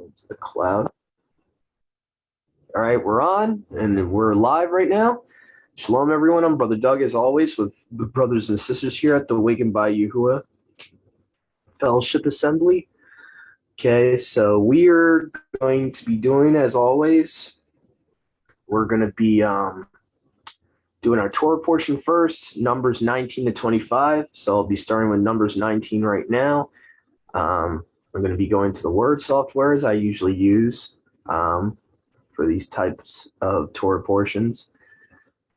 Into the cloud. All right, we're on and we're live right now. Shalom, everyone. I'm Brother Doug, as always, with the brothers and sisters here at the Awakened by Yahuwah Fellowship Assembly. Okay, so we are going to be doing, as always, we're going to be doing our Torah portion first, Numbers 19 to 25. So I'll be starting with Numbers 19 right now. We're going to be going to the word softwares I usually use for these types of Torah portions.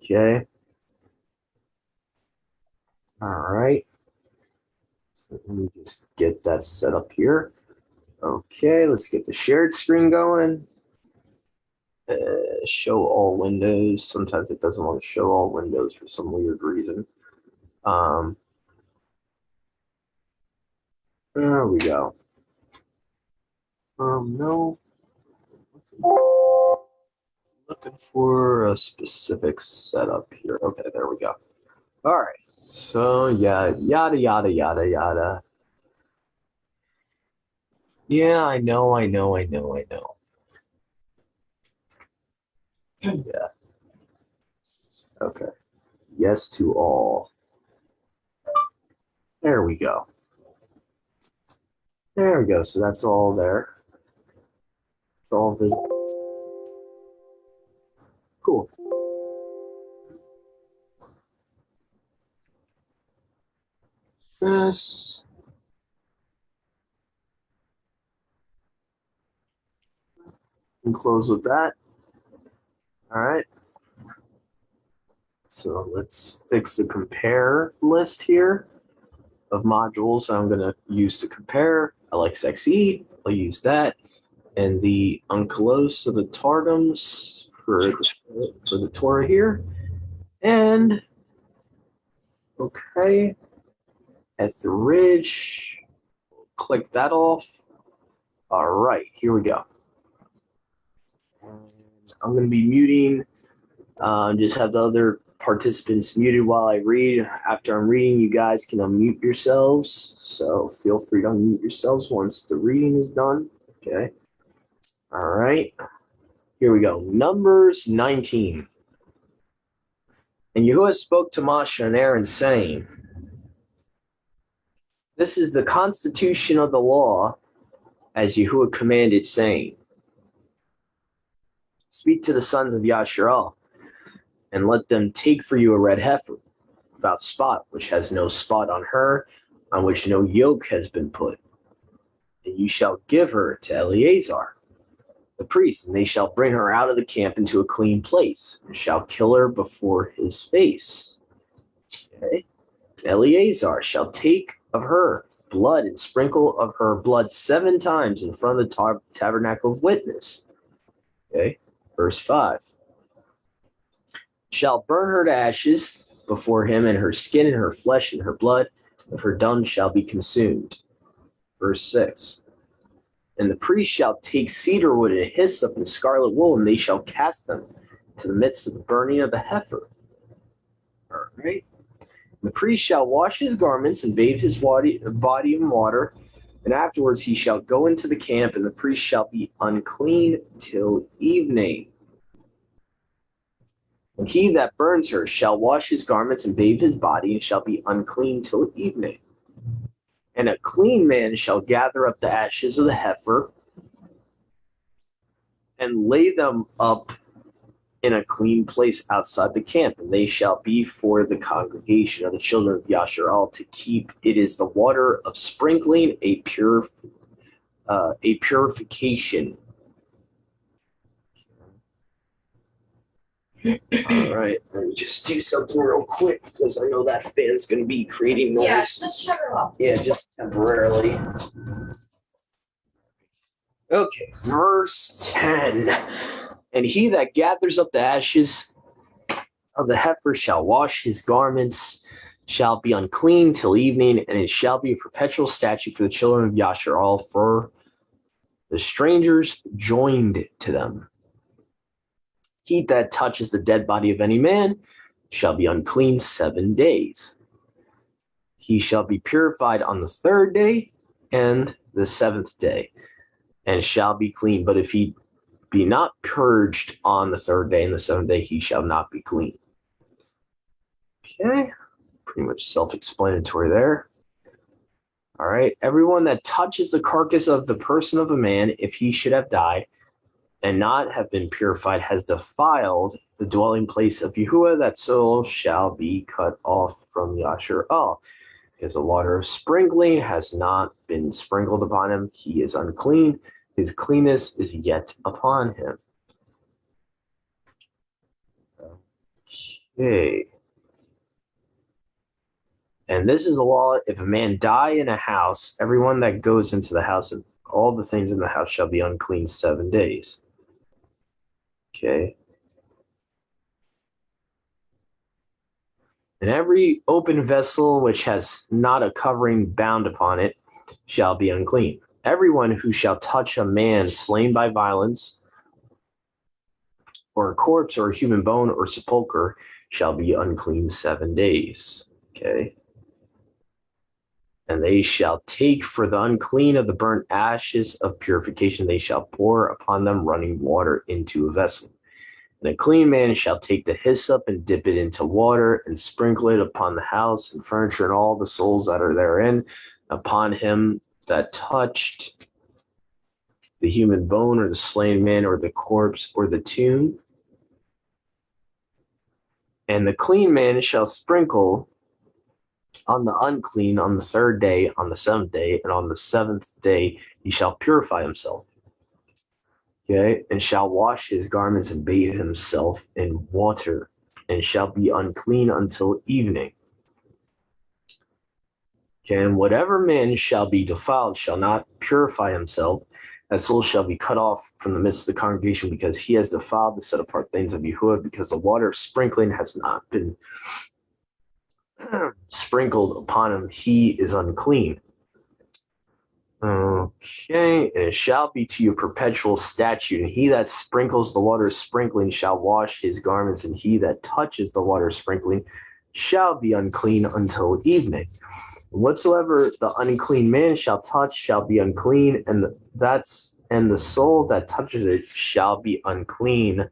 Okay. All right. So let me just get that set up here. Okay, let's get the shared screen going. Show all windows. Sometimes it doesn't want to show all windows for some weird reason. There we go. No. Looking for a specific setup here. Okay, there we go. All right. So yeah, yada yada yada yada. Yeah, I know. Yeah. Okay. Yes to all. There we go. There we go. So that's all there. It's all visible. Cool. This. And close with that. All right. So let's fix the compare list here of modules I'm going to use to compare. LXXE, I'll use that. And the Unkelos, of the Targums for the Torah here. And, okay, at the ridge, click that off. All right, here we go. And I'm going to be muting, just have the other participants muted while I read. After I'm reading, you guys can unmute yourselves. So feel free to unmute yourselves once the reading is done. Okay. All right. Here we go. Numbers 19. And Yahuwah spoke to Moshe and Aaron, saying, "This is the constitution of the law, as Yahuwah commanded, saying, Speak to the sons of Yasharal, and let them take for you a red heifer, without spot, which has no spot on her, on which no yoke has been put. And you shall give her to Eleazar, the priest, and they shall bring her out of the camp into a clean place, and shall kill her before his face. Okay. Eleazar shall take of her blood and sprinkle of her blood 7 times in front of the tabernacle of witness." Okay. Verse 5. "Shall burn her to ashes before him, and her skin and her flesh and her blood of her dung shall be consumed." Verse 6. "And the priest shall take cedar wood and hyssop and scarlet wool, and they shall cast them to the midst of the burning of the heifer." All right. "And the priest shall wash his garments and bathe his body in water, and afterwards he shall go into the camp, and the priest shall be unclean till evening. And he that burns her shall wash his garments and bathe his body, and shall be unclean till evening. And a clean man shall gather up the ashes of the heifer and lay them up in a clean place outside the camp, and they shall be for the congregation of the children of Yasharal to keep. It is the water of sprinkling, a purification." All right, let me just do something real quick because I know that fan's going to be creating noise. Yeah, just shut her off. Yeah, just temporarily. Okay, verse 10. "And he that gathers up the ashes of the heifer shall wash his garments, shall be unclean till evening, and it shall be a perpetual statute for the children of Yasharal, for the strangers joined to them. He that touches the dead body of any man shall be unclean 7 days. He shall be purified on the 3rd day and the 7th day. and shall be clean. But if he be not purged on the third day and the seventh day, he shall not be clean. Okay, pretty much self-explanatory there. All right, everyone that touches the carcass of the person of a man, if he should have died and not have been purified, has defiled the dwelling place of Yahuwah, that soul shall be cut off from Yashar. Because the water of sprinkling has not been sprinkled upon him, he is unclean. His cleanness is yet upon him. Okay. And this is a law: if a man die in a house, everyone that goes into the house and all the things in the house shall be unclean 7 days. Okay. And every open vessel which has not a covering bound upon it shall be unclean. Everyone who shall touch a man slain by violence, or a corpse, or a human bone, or sepulcher, shall be unclean 7 days. Okay. And they shall take for the unclean of the burnt ashes of purification, they shall pour upon them running water into a vessel. And a clean man shall take the hyssop and dip it into water and sprinkle it upon the house and furniture and all the souls that are therein, upon him that touched the human bone or the slain man or the corpse or the tomb. And the clean man shall sprinkle on the unclean on the third day, on the seventh day, and on the seventh day he shall purify himself. Okay, and shall wash his garments and bathe himself in water, and shall be unclean until evening. Okay, and whatever man shall be defiled shall not purify himself, that soul shall be cut off from the midst of the congregation, because he has defiled the set apart things of Yahuwah, because the water of sprinkling has not been sprinkled upon him, he is unclean. Okay, and it shall be to you a perpetual statute, and he that sprinkles the water of sprinkling shall wash his garments, and he that touches the water of sprinkling shall be unclean until evening. Whatsoever the unclean man shall touch shall be unclean, and the soul that touches it shall be unclean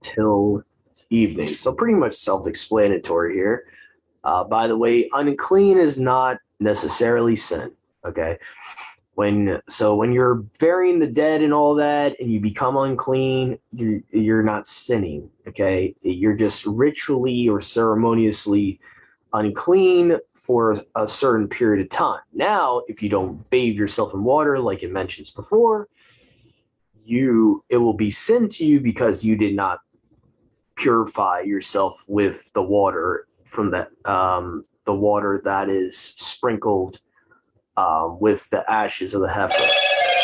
till evening. So pretty much self-explanatory here. By the way, unclean is not necessarily sin. Okay. When you're burying the dead and all that, and you become unclean, you're not sinning. Okay. You're just ritually or ceremoniously unclean for a certain period of time. Now, if you don't bathe yourself in water, like it mentions before, it will be sin to you, because you did not purify yourself with the water from the water that is sprinkled with the ashes of the heifer.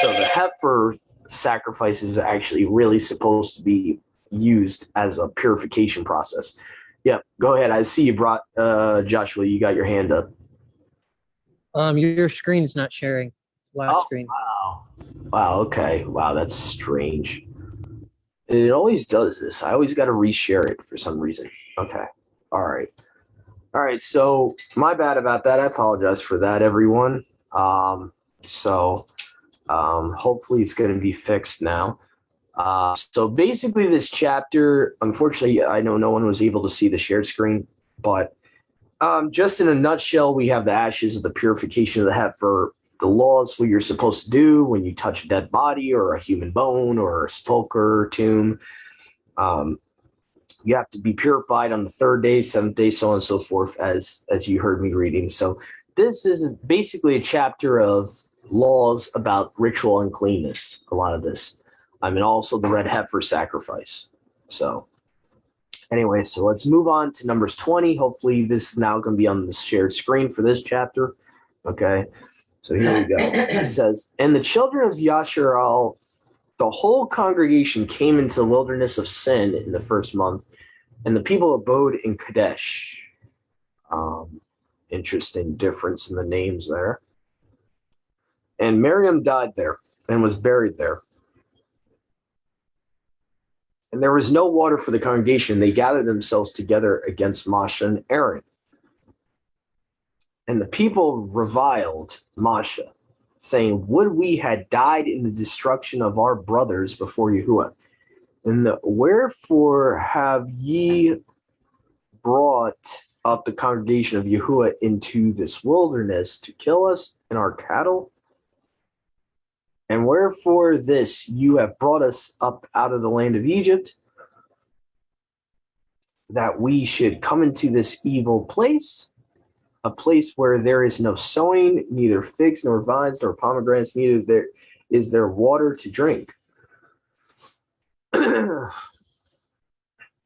So the heifer sacrifice is actually really supposed to be used as a purification process. Yeah, go ahead. I see you brought Joshua. You got your hand up. Your screen's not sharing. Black screen. Wow. Okay. Wow, that's strange. It always does this. I always got to reshare it for some reason. Okay. All right. So my bad about that. I apologize for that, everyone. Hopefully it's going to be fixed now. So basically this chapter, unfortunately, I know no one was able to see the shared screen, but just in a nutshell, we have the ashes of the purification of the heifer, the laws, what you're supposed to do when you touch a dead body or a human bone or a sepulcher or tomb. You have to be purified on the third day, seventh day, so on and so forth, as you heard me reading. So this is basically a chapter of laws about ritual uncleanness, a lot of this. And also the red heifer sacrifice. So anyway, so let's move on to Numbers 20. Hopefully this is now going to be on the shared screen for this chapter. Okay, so here we go. It says, and the children of Yasharal, the whole congregation came into the wilderness of Sin in the first month, and the people abode in Kadesh. Interesting difference in the names there. And Miriam died there and was buried there. And there was no water for the congregation. They gathered themselves together against Moshe and Aaron. And the people reviled Moshe, saying, would we had died in the destruction of our brothers before Yahuwah. And wherefore have ye brought up the congregation of Yahuwah into this wilderness to kill us and our cattle? And wherefore this you have brought us up out of the land of Egypt, that we should come into this evil place, a place where there is no sowing, neither figs nor vines nor pomegranates, neither there is there water to drink. And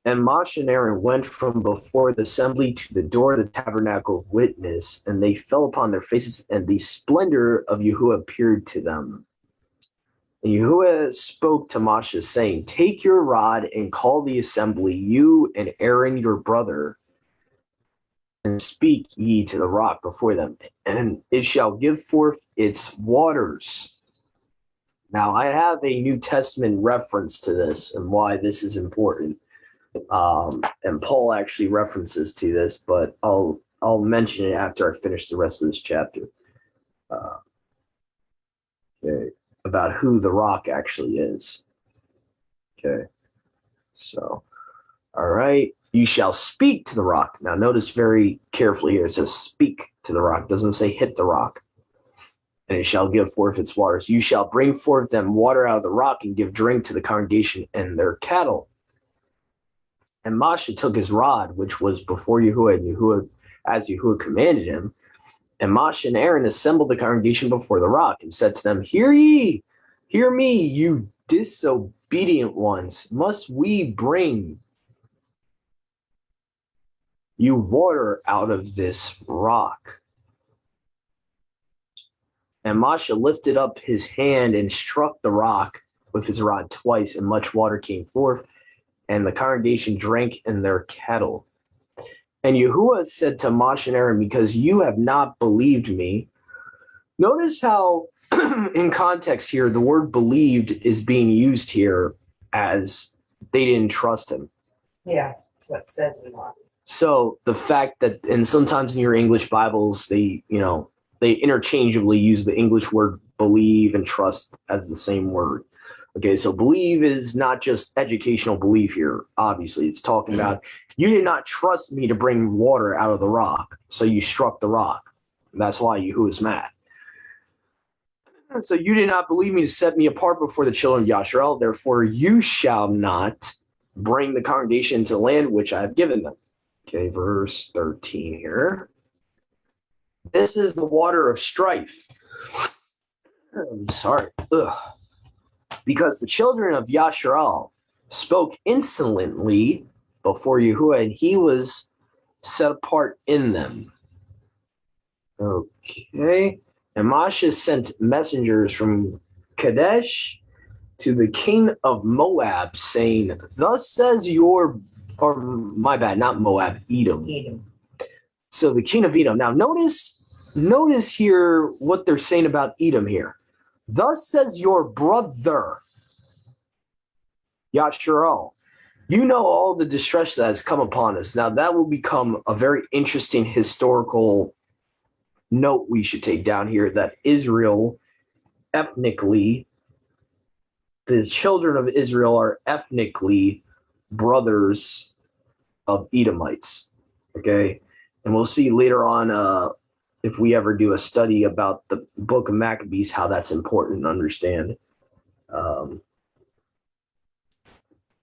Moshe and Aaron went from before the assembly to the door of the tabernacle of witness, and they fell upon their faces, and the splendor of Yahuwah appeared to them. And Yahuwah spoke to Moshe, saying, take your rod and call the assembly, you and Aaron your brother, and speak ye to the rock before them, and it shall give forth its waters. Now, I have a New Testament reference to this and why this is important. And Paul actually references to this, but I'll mention it after I finish the rest of this chapter. Okay, about who the rock actually is. Okay, so, all right. You shall speak to the rock. Now, notice very carefully here. It says speak to the rock. It doesn't say hit the rock. And it shall give forth its waters. You shall bring forth them water out of the rock and give drink to the congregation and their cattle. And Moshe took his rod, which was before Yahuwah, and as Yahuwah commanded him. And Moshe and Aaron assembled the congregation before the rock and said to them, hear ye, hear me, you disobedient ones. Must we bring you water out of this rock? And Moshe lifted up his hand and struck the rock with his rod twice, and much water came forth, and the congregation drank in their cattle. And Yahuwah said to Moshe and Aaron, because you have not believed me. Notice how in context here, the word believed is being used here as they didn't trust him. Yeah, that's what it says in law. So the fact that, and sometimes in your English Bibles, they interchangeably use the English word believe and trust as the same word. Okay, so believe is not just educational belief here. Obviously, it's talking about you did not trust me to bring water out of the rock, so you struck the rock. That's why Yahuwah is mad. So you did not believe me to set me apart before the children of Yasharel. Therefore, you shall not bring the congregation to the land which I have given them. Okay, verse 13 here. This is the water of strife. I'm sorry. Because the children of Yasharal spoke insolently before Yahuwah, and he was set apart in them. Okay. And Moshe sent messengers from Kadesh to the king of Moab, saying, thus says your, or my bad, not Moab, Edom. So the king of Edom. Now notice here what they're saying about Edom here. Thus says your brother, Yasharal, you know all the distress that has come upon us. Now that will become a very interesting historical note we should take down here, that Israel ethnically, the children of Israel are ethnically brothers of Edomites. Okay. And we'll see later on if we ever do a study about the book of Maccabees, how that's important to understand.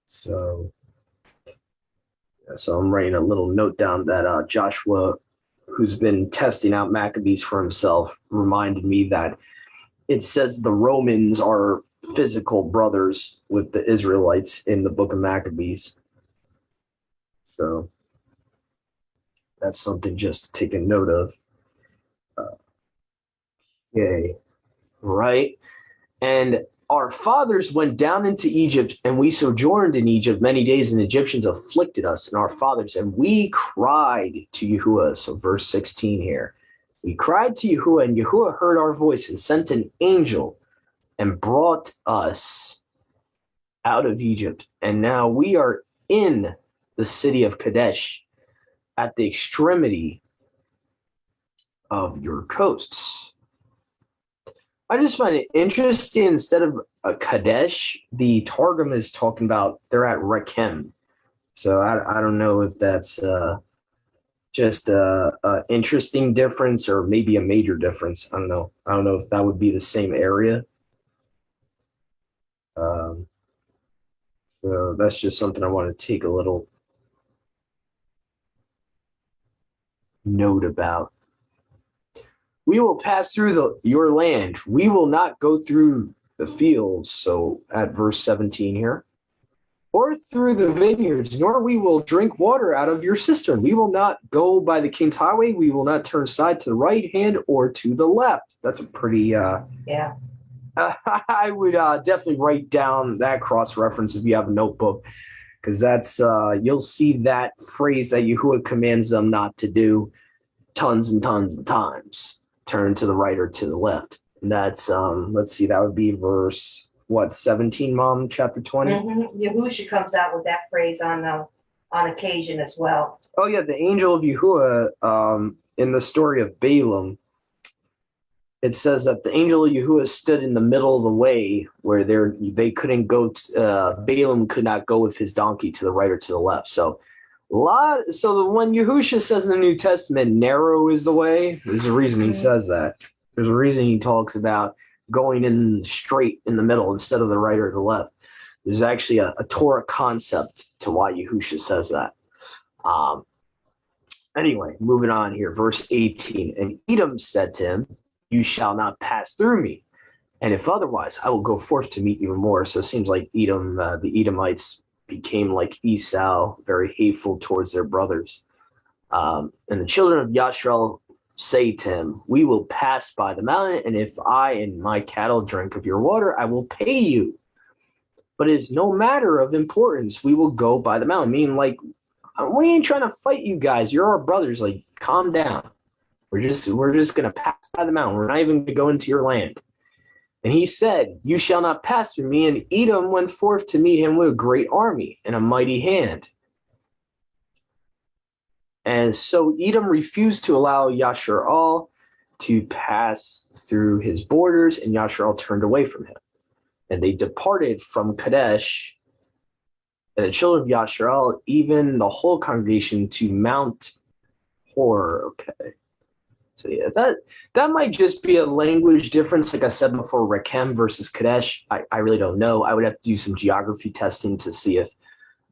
So I'm writing a little note down that Joshua, who's been testing out Maccabees for himself, reminded me that it says the Romans are physical brothers with the Israelites in the book of Maccabees. So that's something just to take a note of. Okay, right. And our fathers went down into Egypt, and we sojourned in Egypt many days, and the Egyptians afflicted us and our fathers, and we cried to Yahuwah. So verse 16 here. We cried to Yahuwah, and Yahuwah heard our voice and sent an angel and brought us out of Egypt. And now we are in the city of Kadesh at the extremity of your coasts. I just find it interesting. Instead of a Kadesh, the Targum is talking about they're at Rechem. So I don't know if that's just a interesting difference or maybe a major difference. I don't know. I don't know if that would be the same area. Um, so that's just something I want to take a little note about. We will pass through your land. We will not go through the fields. So at verse 17 here, or through the vineyards, nor we will drink water out of your cistern. We will not go by the king's highway. We will not turn aside to the right hand or to the left. That's a pretty, Yeah. I would definitely write down that cross reference if you have a notebook, because that's, you'll see that phrase that Yahuwah commands them not to do tons and tons of times. Turn to the right or to the left. And that's, let's see, that would be verse, 17, Mom, chapter 20? Yahusha comes out with that phrase on occasion as well. Oh, yeah, the angel of Yahuwah, in the story of Balaam, it says that the angel of Yahuwah stood in the middle of the way where they couldn't go, Balaam could not go with his donkey to the right or to the left. So when Yahusha says in the New Testament, narrow is the way, there's a reason he says that. There's a reason he talks about going in straight in the middle instead of the right or the left. There's actually a Torah concept to why Yahusha says that. Anyway, moving on here, verse 18. And Edom said to him, you shall not pass through me. And if otherwise, I will go forth to meet you more. So it seems like Edom, the Edomites became like Esau, very hateful towards their brothers. And the children of Yashrael say to him, we will pass by the mountain, and if I and my cattle drink of your water, I will pay you. But it is no matter of importance. We will go by the mountain. Meaning, like, we ain't trying to fight you guys. You're our brothers. Like, calm down. We're just gonna pass by the mountain. We're not even gonna go into your land. And he said, you shall not pass through me. And Edom went forth to meet him with a great army and a mighty hand. And so Edom refused to allow Yasharal to pass through his borders, and Yasharal turned away from him. And they departed from Kadesh, and the children of Yasharal, even the whole congregation, to Mount Hor. Okay. So yeah, that might just be a language difference. Like I said before, Rechem versus Kadesh. I really don't know. I would have to do some geography testing to see if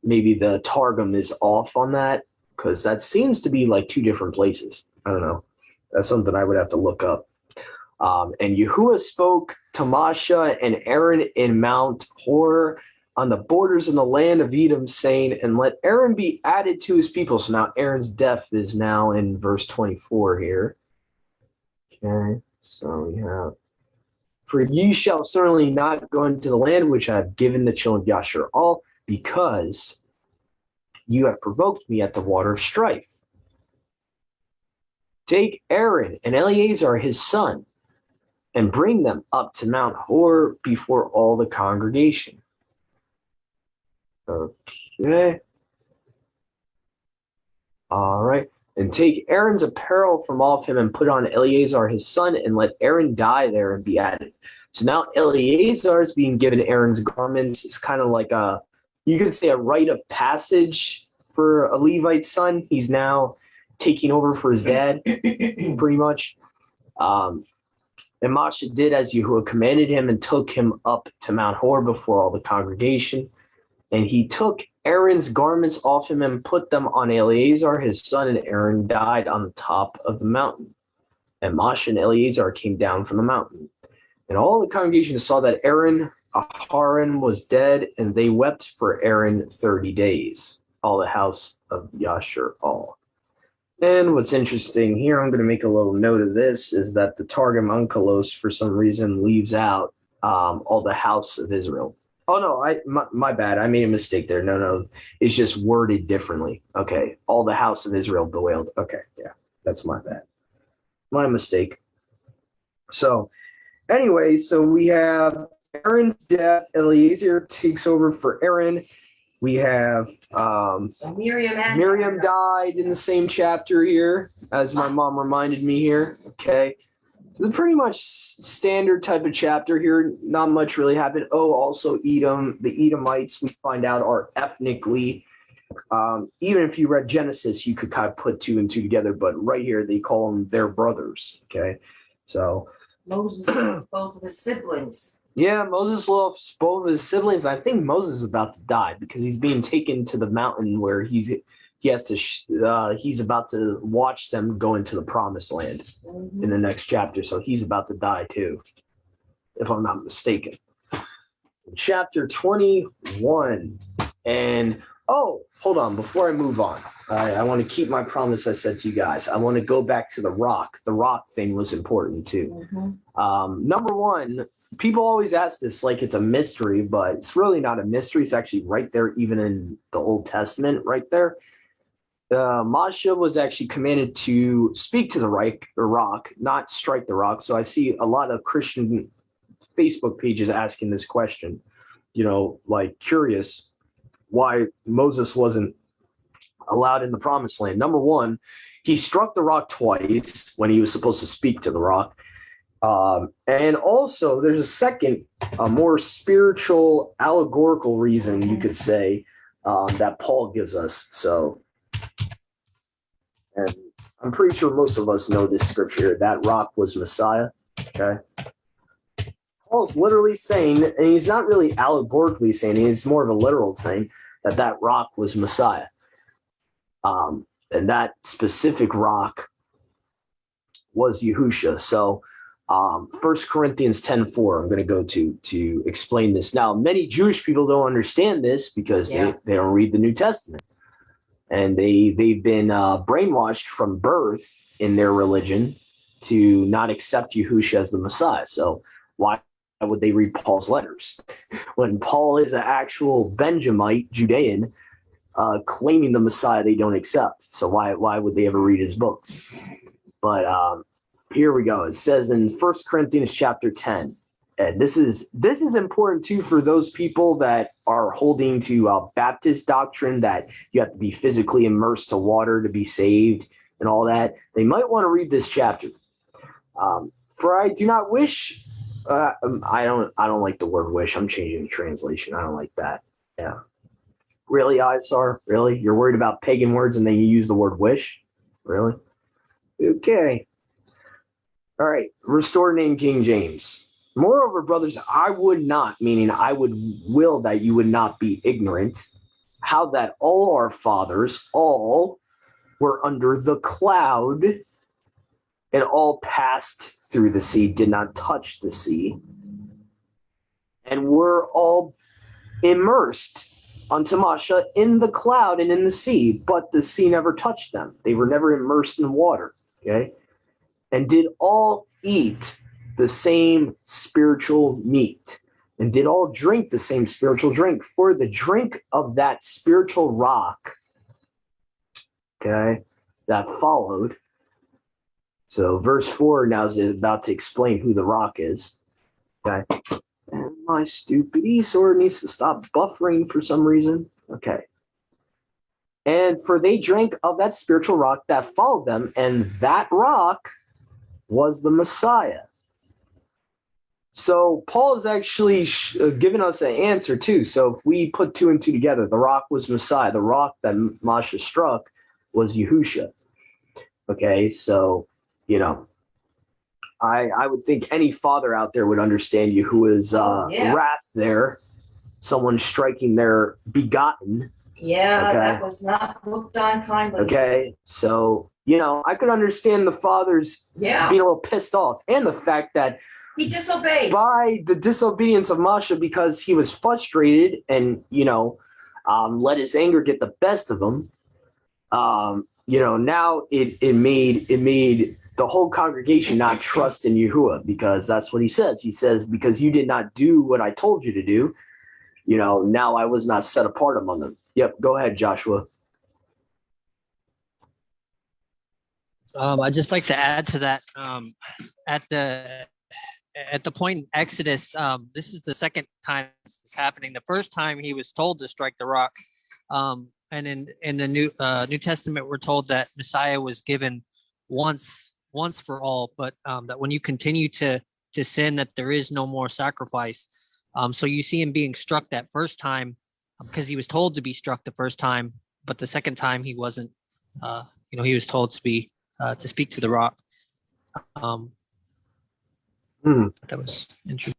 maybe the Targum is off on that, because that seems to be like two different places. I don't know. That's something I would have to look up. And Yahuwah spoke to Masha and Aaron in Mount Hor on the borders in the land of Edom, saying, and let Aaron be added to his people. So now Aaron's death is now in verse 24 here. Okay, so we have, for ye shall certainly not go into the land which I have given the children of Yasharal, because you have provoked me at the water of strife. Take Aaron and Eleazar his son, and bring them up to Mount Hor before all the congregation. Okay. All right. And take Aaron's apparel from off him and put on Eleazar his son, and let Aaron die there and be added. So now Eleazar is being given Aaron's garments. It's kind of like you could say a rite of passage for a Levite son. He's now taking over for his dad, pretty much. And Masha did as Yahuwah commanded him and took him up to Mount Hor before all the congregation. And he took Aaron's garments off him and put them on Eleazar his son, and Aaron died on the top of the mountain. And Masha and Eleazar came down from the mountain. And all the congregation saw that Aaron, Aharon, was dead, and they wept for Aaron 30 days, all the house of Yasharal. And what's interesting here, I'm going to make a little note of this, is that the Targum Onkelos, for some reason, leaves out all the house of Israel. Oh, no, my bad. I made a mistake there. No, it's just worded differently. Okay, all the house of Israel bewailed. Okay, yeah, that's my bad. My mistake. So, anyway, so we have Aaron's death. Eleazar takes over for Aaron. We have So Miriam died in the same chapter here, as my mom reminded me here. Okay. It's pretty much standard type of chapter here. Not much really happened. Oh, also Edom. The Edomites, we find out, are ethnically. Even if you read Genesis, you could kind of put two and two together. But right here, they call them their brothers. Okay, so Moses lost both of his siblings. yeah, Moses lost both of his siblings. I think Moses is about to die because he's being taken to the mountain where he has to. He's about to watch them go into the promised land in the next chapter. So he's about to die too, if I'm not mistaken. Chapter 21. And oh, hold on. Before I move on, I want to keep my promise I said to you guys. I want to go back to the rock. The rock thing was important too. Number one, people always ask this like it's a mystery, but it's really not a mystery. It's actually right there, even in the Old Testament, right there. Masha was actually commanded to speak to the rock, not strike the rock. So I see a lot of Christian Facebook pages asking this question, like curious why Moses wasn't allowed in the promised land. Number one, he struck the rock twice when he was supposed to speak to the rock. And also there's a second, a more spiritual, allegorical reason you could say that Paul gives us. So, and I'm pretty sure most of us know this scripture. That rock was Messiah. Okay. Paul's literally saying, and he's not really allegorically saying, it's more of a literal thing, that rock was Messiah. And that specific rock was Yahusha. So 1 Corinthians 10:4, I'm going to go to explain this. Now, many Jewish people don't understand this because they don't read the New Testament. And they've been brainwashed from birth in their religion to not accept Yahushua as the Messiah. So why would they read Paul's letters? When Paul is an actual Benjamite Judean claiming the Messiah they don't accept. So why would they ever read his books? But here we go. It says in 1 Corinthians chapter 10, and this is important too for those people that are holding to Baptist doctrine that you have to be physically immersed to water to be saved and all that. They might want to read this chapter. For I do not wish. I don't like the word wish. I'm changing the translation. I don't like that. Yeah. Really, Isar? Really? You're worried about pagan words and then you use the word wish? Really? Okay. All right. Restored name King James. Moreover, brothers, I would not, meaning I would will that you would not be ignorant, how that all our fathers, all were under the cloud and all passed through the sea, did not touch the sea, and were all immersed unto Masha in the cloud and in the sea, but the sea never touched them. They were never immersed in water, okay? And did all eat the same spiritual meat, and did all drink the same spiritual drink, for the drink of that spiritual rock, okay, that followed. So verse 4 now is about to explain who the rock is. Okay. And my stupid e-sword needs to stop buffering for some reason. Okay. And for they drank of that spiritual rock that followed them, and that rock was the Messiah. So Paul is actually giving us an answer too. So if we put two and two together, the rock was Messiah. The rock that Masha struck was Yahusha. Okay, so, I would think any father out there would understand Yahuwah's wrath there. Someone striking their begotten. Yeah, okay. That was not looked on kindly. Okay, so, I could understand the fathers being a little pissed off, and the fact that he disobeyed by the disobedience of Masha because he was frustrated and, let his anger get the best of him. Now it made the whole congregation not trust in Yahuwah, because that's what he says. He says, because you did not do what I told you to do, now I was not set apart among them. Yep. Go ahead, Joshua. I'd just like to add to that. At the point in Exodus, this is the second time this is happening. The first time he was told to strike the rock, and in the New Testament, we're told that Messiah was given once once for all, but that when you continue to sin, that there is no more sacrifice. So you see him being struck that first time because he was told to be struck the first time, but the second time he wasn't. He was told to speak to the rock. That was interesting.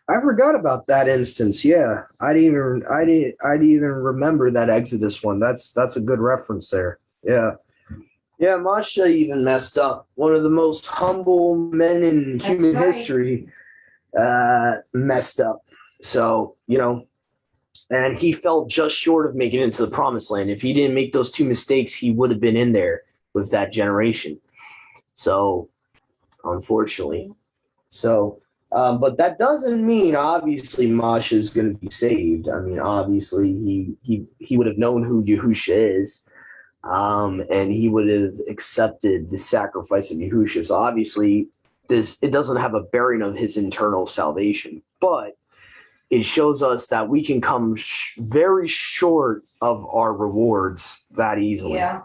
I forgot about that instance. Yeah, I'd even remember that Exodus one. That's a good reference there. Yeah. Yeah, Masha even messed up. One of the most humble men in human history messed up. So, and he fell just short of making it into the promised land. If he didn't make those two mistakes, he would have been in there with that generation. So, unfortunately. So, but that doesn't mean obviously Masha is going to be saved. I mean, obviously he would have known who Yahusha is. And he would have accepted the sacrifice of Yahusha. So obviously, it doesn't have a bearing of his internal salvation, but it shows us that we can come very short of our rewards that easily. Yeah.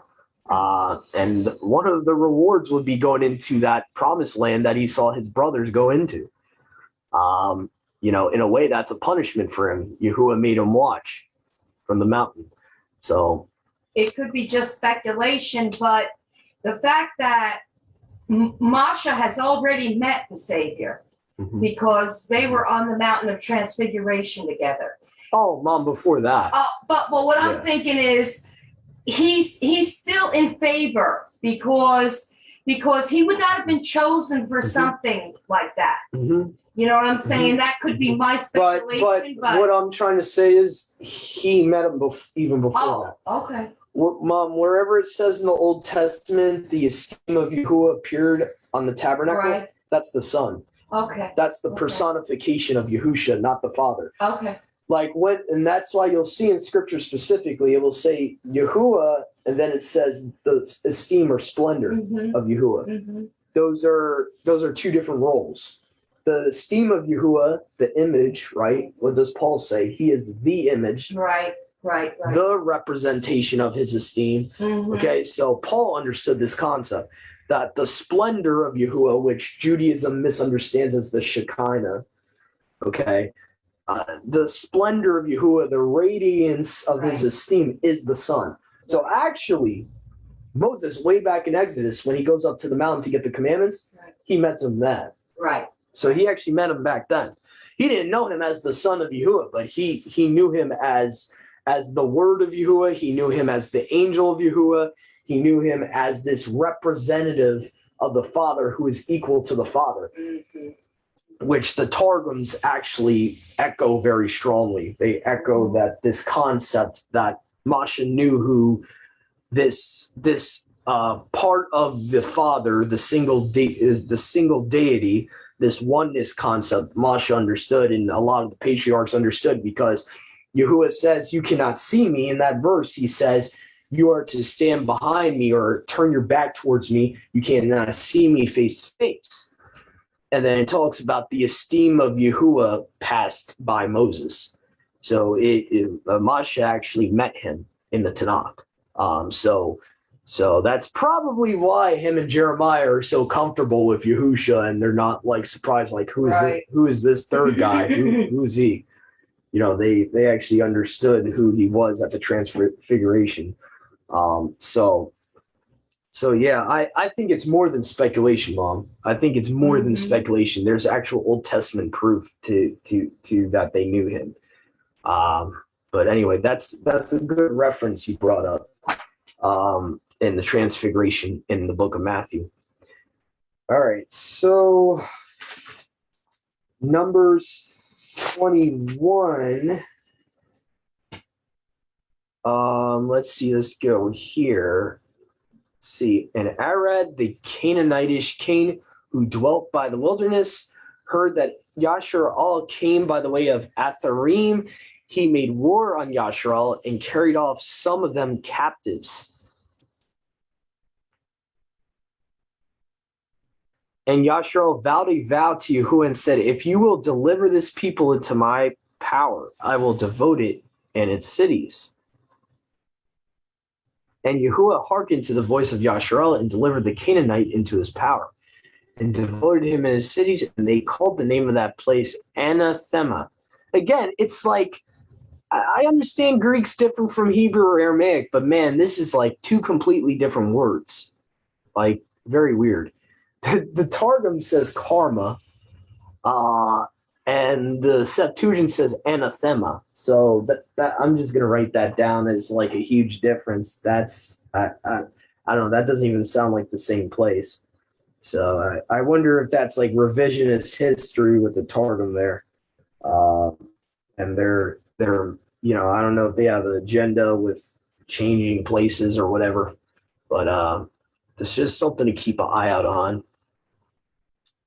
And one of the rewards would be going into that promised land that he saw his brothers go into. In a way, that's a punishment for him. Yahuwah made him watch from the mountain. So it could be just speculation, but the fact that Masha has already met the Savior because they were on the mountain of transfiguration together. Oh, Mom, before that. But what I'm thinking is he's still in favor because he would not have been chosen for something like that. You know what I'm saying? That could be my speculation. But what I'm trying to say is he met him even before that. Okay. Mom, wherever it says in the Old Testament, the esteem of Yahuwah appeared on the tabernacle, that's the Son. Okay. That's the personification of Yahusha, not the Father. Okay. And that's why you'll see in Scripture specifically, it will say Yahuwah, and then it says the esteem or splendor of Yahuwah. Those are two different roles. The esteem of Yahuwah, the image, right? What does Paul say? He is the image. Right. The representation of his esteem. Okay, so Paul understood this concept that the splendor of Yahuwah, which Judaism misunderstands as the Shekinah, okay, the splendor of Yahuwah, the radiance of his esteem is the Son. So actually, Moses, way back in Exodus, when he goes up to the mountain to get the commandments, he met him then. Right. So he actually met him back then. He didn't know him as the Son of Yahuwah, but he knew him as the Word of Yahuwah. He knew him as the angel of Yahuwah. He knew him as this representative of the Father who is equal to the Father, which the Targums actually echo very strongly. They echo that this concept that Masha knew who this part of the Father, the single deity, this oneness concept, Masha understood, and a lot of the patriarchs understood, because Yahuwah says, "You cannot see me." In that verse, he says, "You are to stand behind me or turn your back towards me. You cannot see me face to face." And then it talks about the esteem of Yahuwah passed by Moses. So Masha actually met him in the Tanakh. So that's probably why him and Jeremiah are so comfortable with Yahusha, and they're not like surprised, like who is this third guy? Who's he? They actually understood who he was at the transfiguration. So yeah, I think it's more than speculation, Mom. I think it's more than speculation. There's actual Old Testament proof to that they knew him. But anyway, that's a good reference you brought up in the transfiguration in the book of Matthew. All right, so Numbers 21. Let's see. Let's go here. Let's see. And Arad, the Canaanitish king who dwelt by the wilderness, heard that Yasharal came by the way of Atharim. He made war on Yasharal and carried off some of them captives. And Yasharal vowed a vow to Yahuwah and said, "If you will deliver this people into my power, I will devote it and its cities." And Yahuwah hearkened to the voice of Yasharel and delivered the Canaanite into his power and devoted him in his cities, and they called the name of that place Anathema. Again, it's like, I understand Greek's different from Hebrew or Aramaic, but man, this is like two completely different words. Like, very weird. The Targum says karma, and the Septuagint says anathema. So that I'm just gonna write that down as like a huge difference. That's I don't know. That doesn't even sound like the same place. So I wonder if that's like revisionist history with the Targum there, and they're I don't know if they have an agenda with changing places or whatever, but it's just something to keep an eye out on.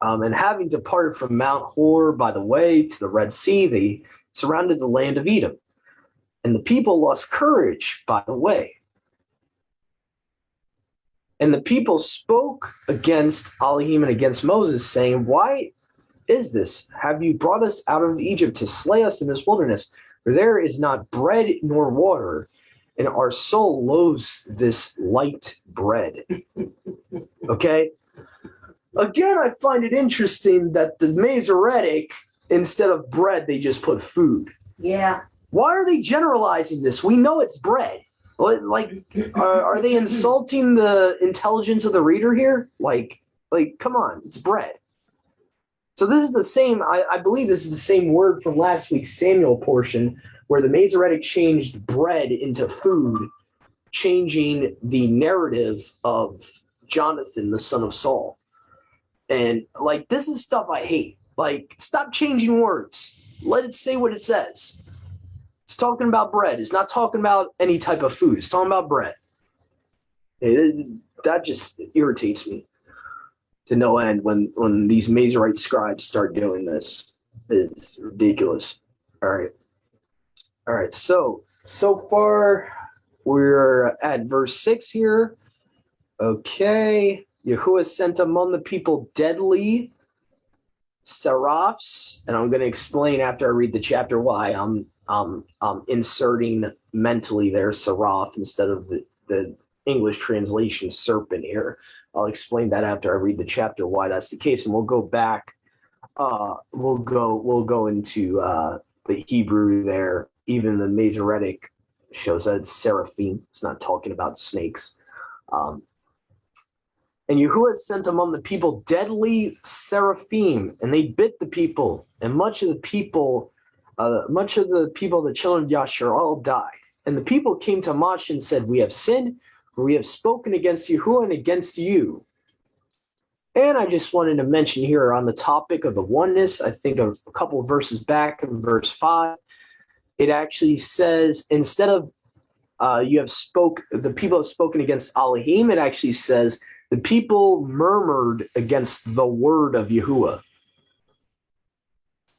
And having departed from Mount Hor by the way to the Red Sea, they surrounded the land of Edom, and the people lost courage by the way. And the people spoke against Elohim and against Moses, saying, "Why is this? Have you brought us out of Egypt to slay us in this wilderness? For there is not bread nor water, and our soul loathes this light bread." Okay? Again, I find it interesting that the Masoretic, instead of bread, they just put food. Yeah. Why are they generalizing this? We know it's bread. Like, are they insulting the intelligence of the reader here? Like, come on, it's bread. So this is the same, I believe this is the same word from last week's Samuel portion, where the Masoretic changed bread into food, changing the narrative of Jonathan, the son of Saul. And like, this is stuff I hate. Like, stop changing words. Let it say what it says. It's talking about bread. It's not talking about any type of food. It's talking about bread. That just irritates me to no end when these Masorite scribes start doing this. It's ridiculous. All right. So far we're at verse 6 here. Okay. Yahuwah sent among the people deadly seraphs, and I'm going to explain after I read the chapter why I'm inserting mentally there seraph instead of the English translation serpent here. I'll explain that after I read the chapter why that's the case, and we'll go back. We'll go into the Hebrew there. Even the Masoretic shows that it's seraphim. It's not talking about snakes. And Yahuwah sent among the people deadly seraphim, and they bit the people, and much of the people, the children of Yasharel died. And the people came to Moshe and said, "We have sinned, for we have spoken against Yahuwah and against you." And I just wanted to mention here on the topic of the oneness, I think of a couple of verses back in verse 5, it actually says, instead of the people have spoken against Elohim, it actually says, the people murmured against the word of Yahuwah.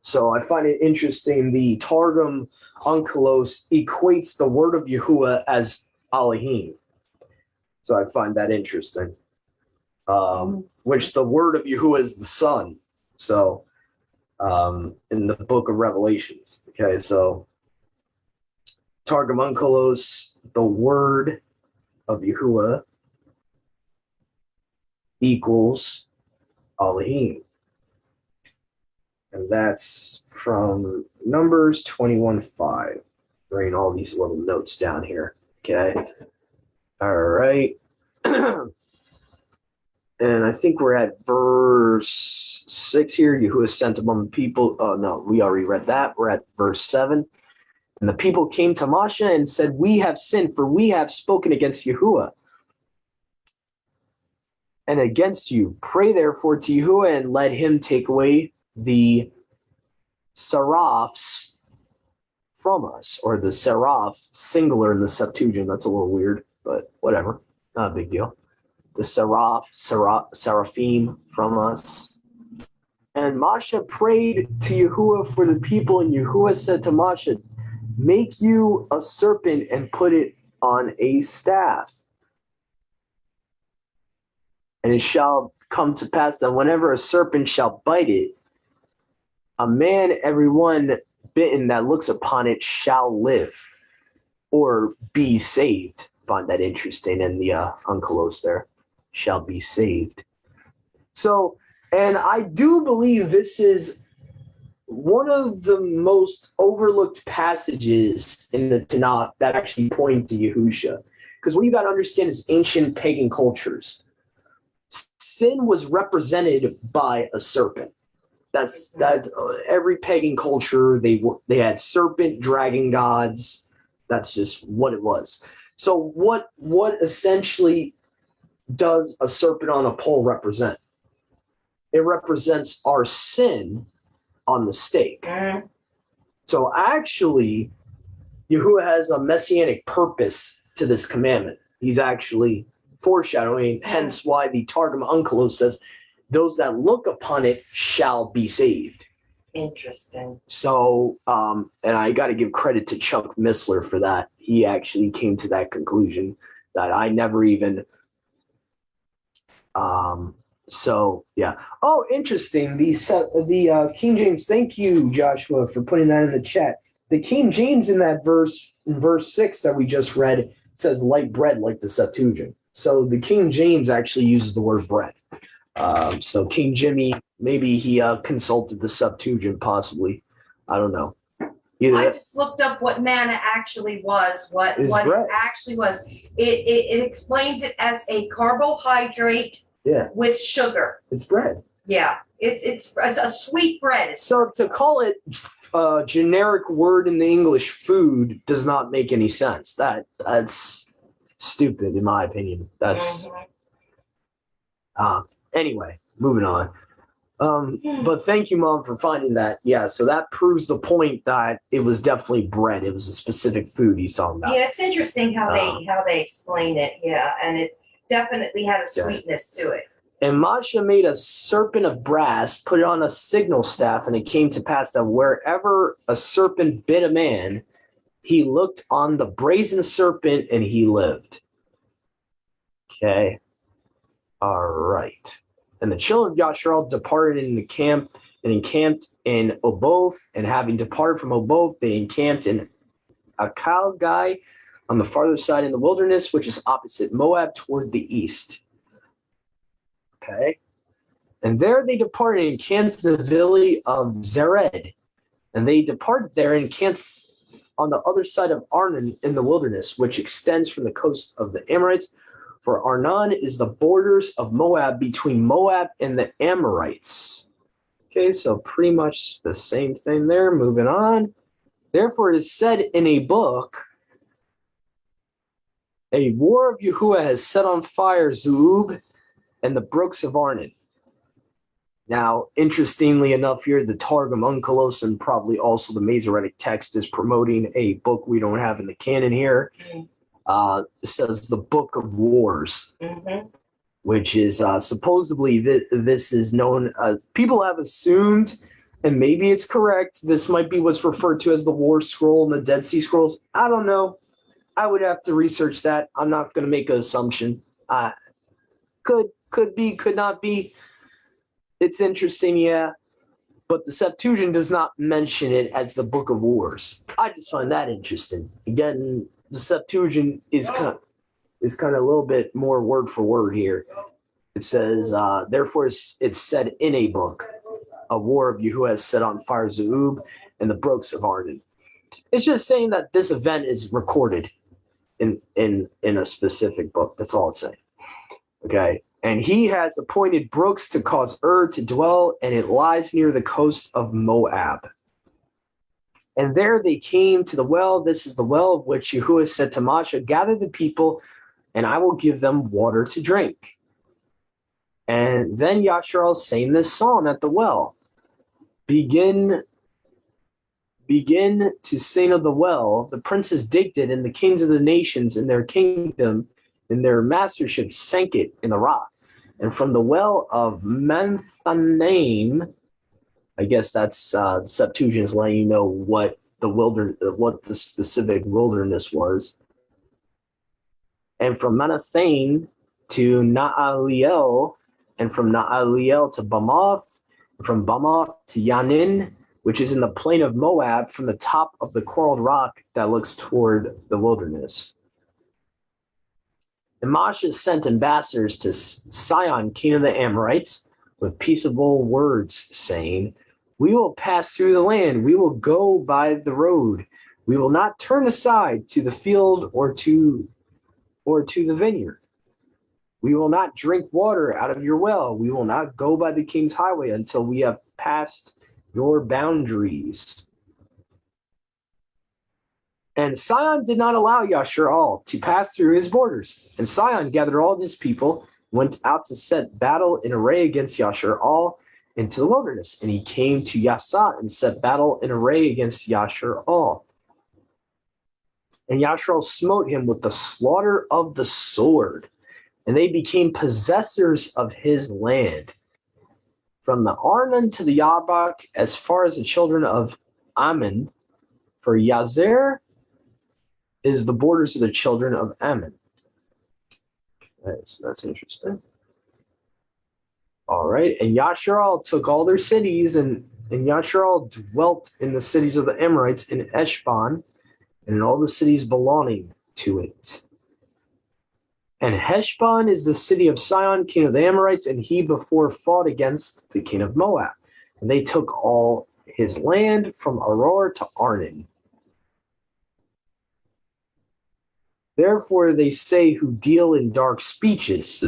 So I find it interesting. The Targum Onkelos equates the word of Yahuwah as Elohim. So I find that interesting. Which the word of Yahuwah is the Son. So in the book of Revelations. Okay, so Targum Onkelos, the word of Yahuwah equals Elohim. And that's from Numbers 21:5. Bringing all these little notes down here. Okay. All right. And I think we're at verse 6 here. Yahuwah sent among the people. Oh, no, we already read that. We're at verse 7. And the people came to Moshe and said, "We have sinned, for we have spoken against Yahuwah and against you. Pray therefore to Yahuwah and let him take away the seraphs from us," or the seraph, singular in the Septuagint. That's a little weird, but whatever. Not a big deal. The seraphim from us. And Moshe prayed to Yahuwah for the people, and Yahuwah said to Moshe, "Make you a serpent and put it on a staff. And it shall come to pass that whenever a serpent shall bite it, a man, every one bitten that looks upon it, shall live or be saved find that interesting. And the Unkelos there shall be saved. So, and I do believe this is one of the most overlooked passages in the Tanakh that actually point to Yahusha. Because what you got to understand is ancient pagan cultures. Sin was represented by a serpent. That's every pagan culture. They had serpent, dragon gods. That's just what it was. So what essentially does a serpent on a pole represent? It represents our sin on the stake. So actually, Yahuwah has a messianic purpose to this commandment. He's actually foreshadowing, hence why the Targum Onkelos says, those that look upon it shall be saved. Interesting. So, and I got to give credit to Chuck Missler for that. He actually came to that conclusion that I never even. So yeah. Oh, interesting. The King James. Thank you, Joshua, for putting that in the chat. The King James in that verse, in verse 6 that we just read, says light bread like the Septuagint. So the King James actually uses the word bread. So King Jimmy, maybe he consulted the Septuagint, possibly. I don't know. I just looked up what manna actually was. What bread. it actually was. It explains it as a carbohydrate with sugar. It's bread. Yeah, it's a sweet bread. So to call it a generic word in the English food does not make any sense. That's stupid, in my opinion. That's anyway, moving on. But thank you, Mom, for finding that. Yeah, so that proves the point that it was definitely bread. It was a specific food he's talking about. Yeah, it's interesting how they explain it. Yeah, and it definitely had a sweetness to it. And Masha made a serpent of brass, put it on a signal staff, and it came to pass that wherever a serpent bit a man, he looked on the brazen serpent and he lived. Okay. All right. And the children of Yasharal departed in the camp and encamped in Oboth. And having departed from Oboth, they encamped in Akalgai on the farther side in the wilderness, which is opposite Moab toward the east. Okay. And there they departed and encamped in the valley of Zered. And they departed there and encamped on the other side of Arnon in the wilderness, which extends from the coast of the Amorites. For Arnon is the borders of Moab between Moab and the Amorites. Okay, so pretty much the same thing there. Moving on. Therefore, it is said in a book, a war of Yahuwah has set on fire Zub and the brooks of Arnon. Now, interestingly enough here, the Targum Onkelos and probably also the Masoretic text is promoting a book we don't have in the canon here. It says the Book of Wars, which is supposedly this is known as, people have assumed, and maybe it's correct, this might be what's referred to as the War Scroll and the Dead Sea Scrolls. I don't know. I would have to research that. I'm not going to make an assumption. Could be, could not be. It's interesting, yeah. But the Septuagint does not mention it as the Book of Wars. I just find that interesting. Again, the Septuagint is kind of a little bit more word for word here. It says, therefore it's said in a book, a war of Yahuwah has set on fire Zeub and the brooks of Arnon. It's just saying that this event is recorded in a specific book. That's all it's saying. Okay. And he has appointed brooks to cause to dwell, and it lies near the coast of Moab. And there they came to the well. This is the well of which Yahuwah said to Moshe, gather the people, and I will give them water to drink. And then Yasharal sang this song at the well. Begin to sing of the well. The princes digged it, and the kings of the nations in their kingdom, in their mastership, sank it in the rock. And from the well of Menthanaim, I guess that's Septuagint is letting you know what the specific wilderness was. And from Menathaim to Naaliel, and from Naaliel to Bamoth, and from Bamoth to Yanin, which is in the plain of Moab, from the top of the coral rock that looks toward the wilderness. And Masha sent ambassadors to Sihon, king of the Amorites, with peaceable words, saying, "We will pass through the land. We will go by the road. We will not turn aside to the field or to the vineyard. We will not drink water out of your well. We will not go by the king's highway until we have passed your boundaries." And Sihon did not allow Yasharal to pass through his borders. And Sihon gathered all his people, went out to set battle in array against Yasharal into the wilderness. And he came to Yasa and set battle in array against Yasharal. And Yasharal smote him with the slaughter of the sword, and they became possessors of his land, from the Arnon to the Yabak, as far as the children of Ammon. For Yazer is the borders of the children of Ammon. Okay, so that's interesting. All right, and Yasharal took all their cities, and Yasharal dwelt in the cities of the Amorites in Eshban, and in all the cities belonging to it. And Heshbon is the city of Sihon, king of the Amorites, and he before fought against the king of Moab. And they took all his land from Aroer to Arnon. Therefore they say who deal in dark speeches.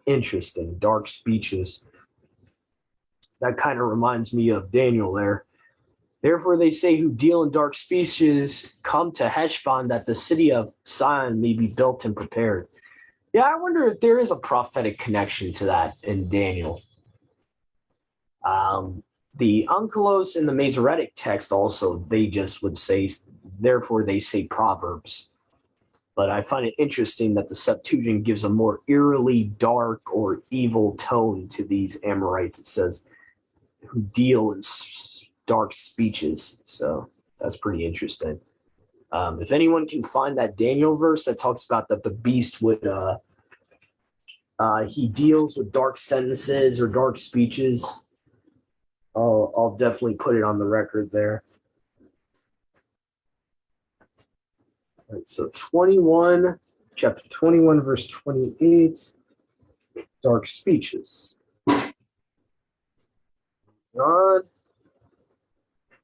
Interesting, dark speeches. That kind of reminds me of Daniel there. Therefore they say who deal in dark speeches, come to Heshbon, that the city of Sihon may be built and prepared. Yeah, I wonder if there is a prophetic connection to that in Daniel. The Onkelos in the Masoretic text also, they just would say, therefore they say Proverbs. But I find it interesting that the Septuagint gives a more eerily dark or evil tone to these Amorites. It says, who deal in dark speeches. So that's pretty interesting. If anyone can find that Daniel verse that talks about that the beast would, he deals with dark sentences or dark speeches, I'll definitely put it on the record there. All right, so chapter 21, verse 28, dark speeches. God.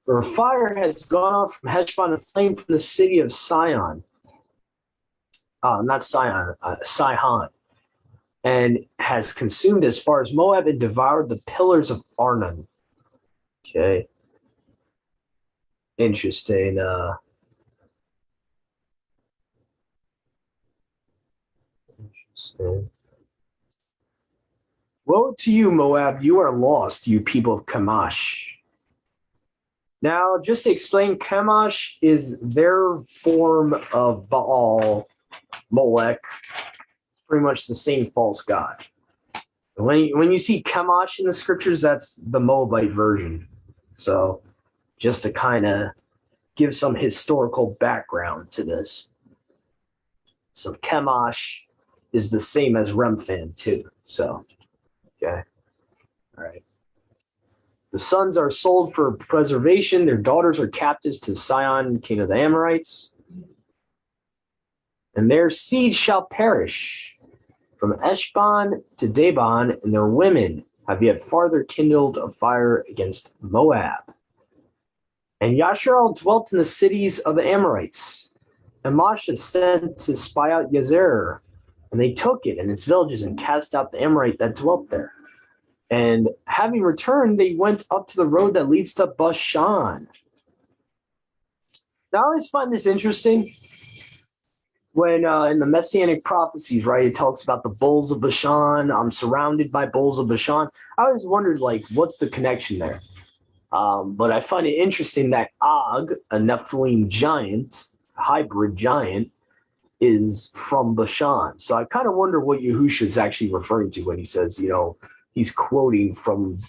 For a fire has gone out from Heshbon, a flame from the city of Sihon. Not Sihon, Sihon. And has consumed as far as Moab and devoured the pillars of Arnon. Okay. Interesting. Interesting. Woe to you, Moab, you are lost, you people of Chemosh. Now, just to explain, Chemosh is their form of Baal, Molech. It's pretty much the same false god. When you see Chemosh in the scriptures, that's the Moabite version. So just to kind of give some historical background to this. So Chemosh is the same as Remphan too. So, okay. All right. The sons are sold for preservation. Their daughters are captives to Sihon, king of the Amorites. And their seed shall perish from Eshban to Daban, and their women have yet farther kindled a fire against Moab. And Yasharal dwelt in the cities of the Amorites. And Masha sent to spy out Yazer, and they took it and its villages and cast out the Amorite that dwelt there. And having returned, they went up to the road that leads to Bashan. Now, I always find this interesting when in the Messianic prophecies, right, it talks about the bulls of Bashan. I'm surrounded by bulls of Bashan. I always wondered, like, what's the connection there? But I find it interesting that Og, a Nephilim giant, hybrid giant, is from Bashan. So I kind of wonder what Yahushua is actually referring to when he says, he's quoting from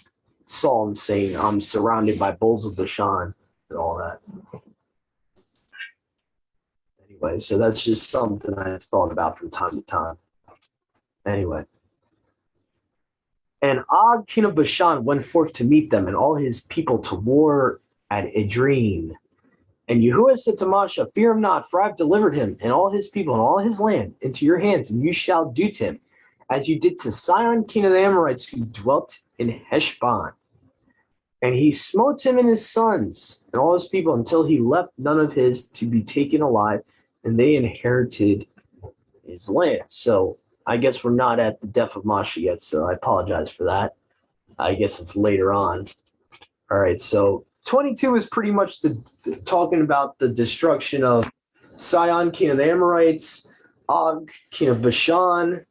Psalm saying, I'm surrounded by bulls of Bashan and all that. Anyway, so that's just something I've thought about from time to time. Anyway. And Og, king of Bashan, went forth to meet them and all his people to war at Edrene. And Yahuwah said to Moshe, fear him not, for I have delivered him and all his people and all his land into your hands, and you shall do to him as you did to Sihon, king of the Amorites, who dwelt in Heshbon. And he smote him and his sons and all his people until he left none of his to be taken alive, and they inherited his land. So I guess we're not at the death of Moshe yet, so I apologize for that. I guess it's later on. All right, so 22 is pretty much talking about the destruction of Sihon, king of the Amorites, Og, king of Bashan.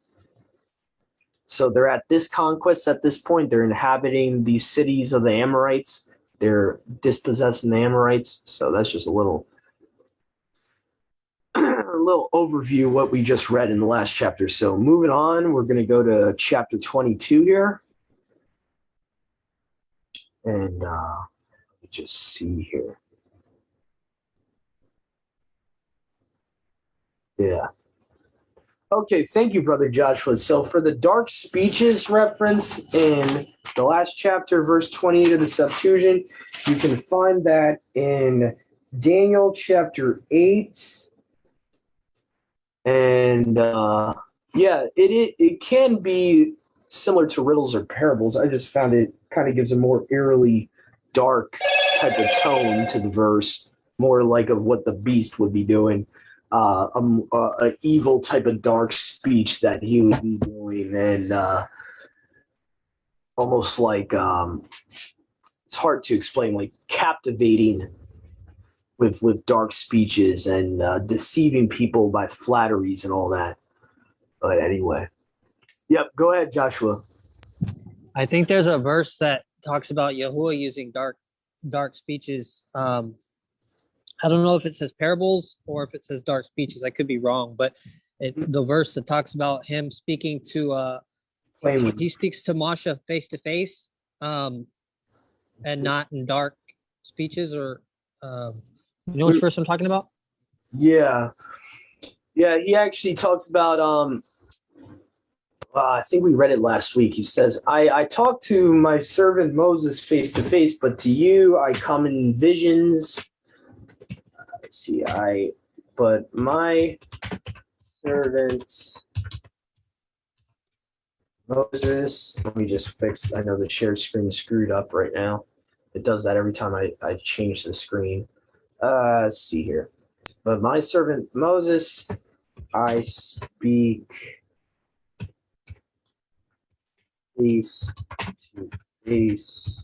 So they're at this conquest at this point. They're inhabiting these cities of the Amorites. They're dispossessing the Amorites. So that's just a little overview of what we just read in the last chapter. So moving on, we're going to go to chapter 22 here. And let me just see here. Yeah. Okay, thank you, Brother Joshua. So for the dark speeches reference in the last chapter, verse 28 of the Septuagint, you can find that in Daniel chapter 8. And it can be similar to riddles or parables. I just found it kind of gives a more eerily dark type of tone to the verse, more like of what the beast would be doing. An evil type of dark speech that he would be doing, and almost like it's hard to explain, like captivating with dark speeches and deceiving people by flatteries and all that. But anyway, yep. Go ahead, Joshua. I think there's a verse that talks about Yahuwah using dark speeches. I don't know if it says parables or if it says dark speeches. I could be wrong, but the verse that talks about him speaking to he speaks to Moshe face to face, and not in dark speeches, or you know which verse I'm talking about? Yeah. He actually talks about I think we read it last week. He says, I talked to my servant Moses face to face, but to you I come in visions. But my servant Moses, let me just fix, I know the share screen is screwed up right now. It does that every time I change the screen. Let's see here. But my servant Moses, I speak face to face.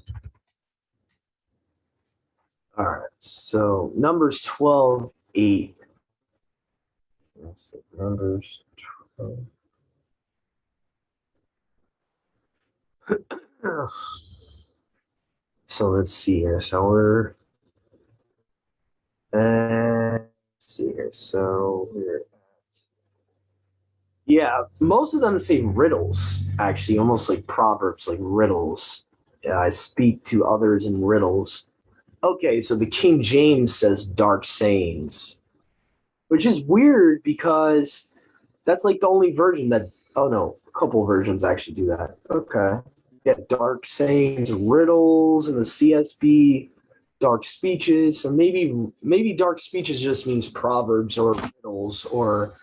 All right, so Numbers 12:8. That's it, Numbers 12. So let's see here. So let's see here. So most of them say riddles, actually, almost like proverbs, like riddles. Yeah, I speak to others in riddles. Okay, so the King James says dark sayings, which is weird because that's like the only version that, oh no, a couple versions actually do that. Okay. Yeah, dark sayings, riddles in the CSB, dark speeches. So maybe dark speeches just means proverbs or riddles or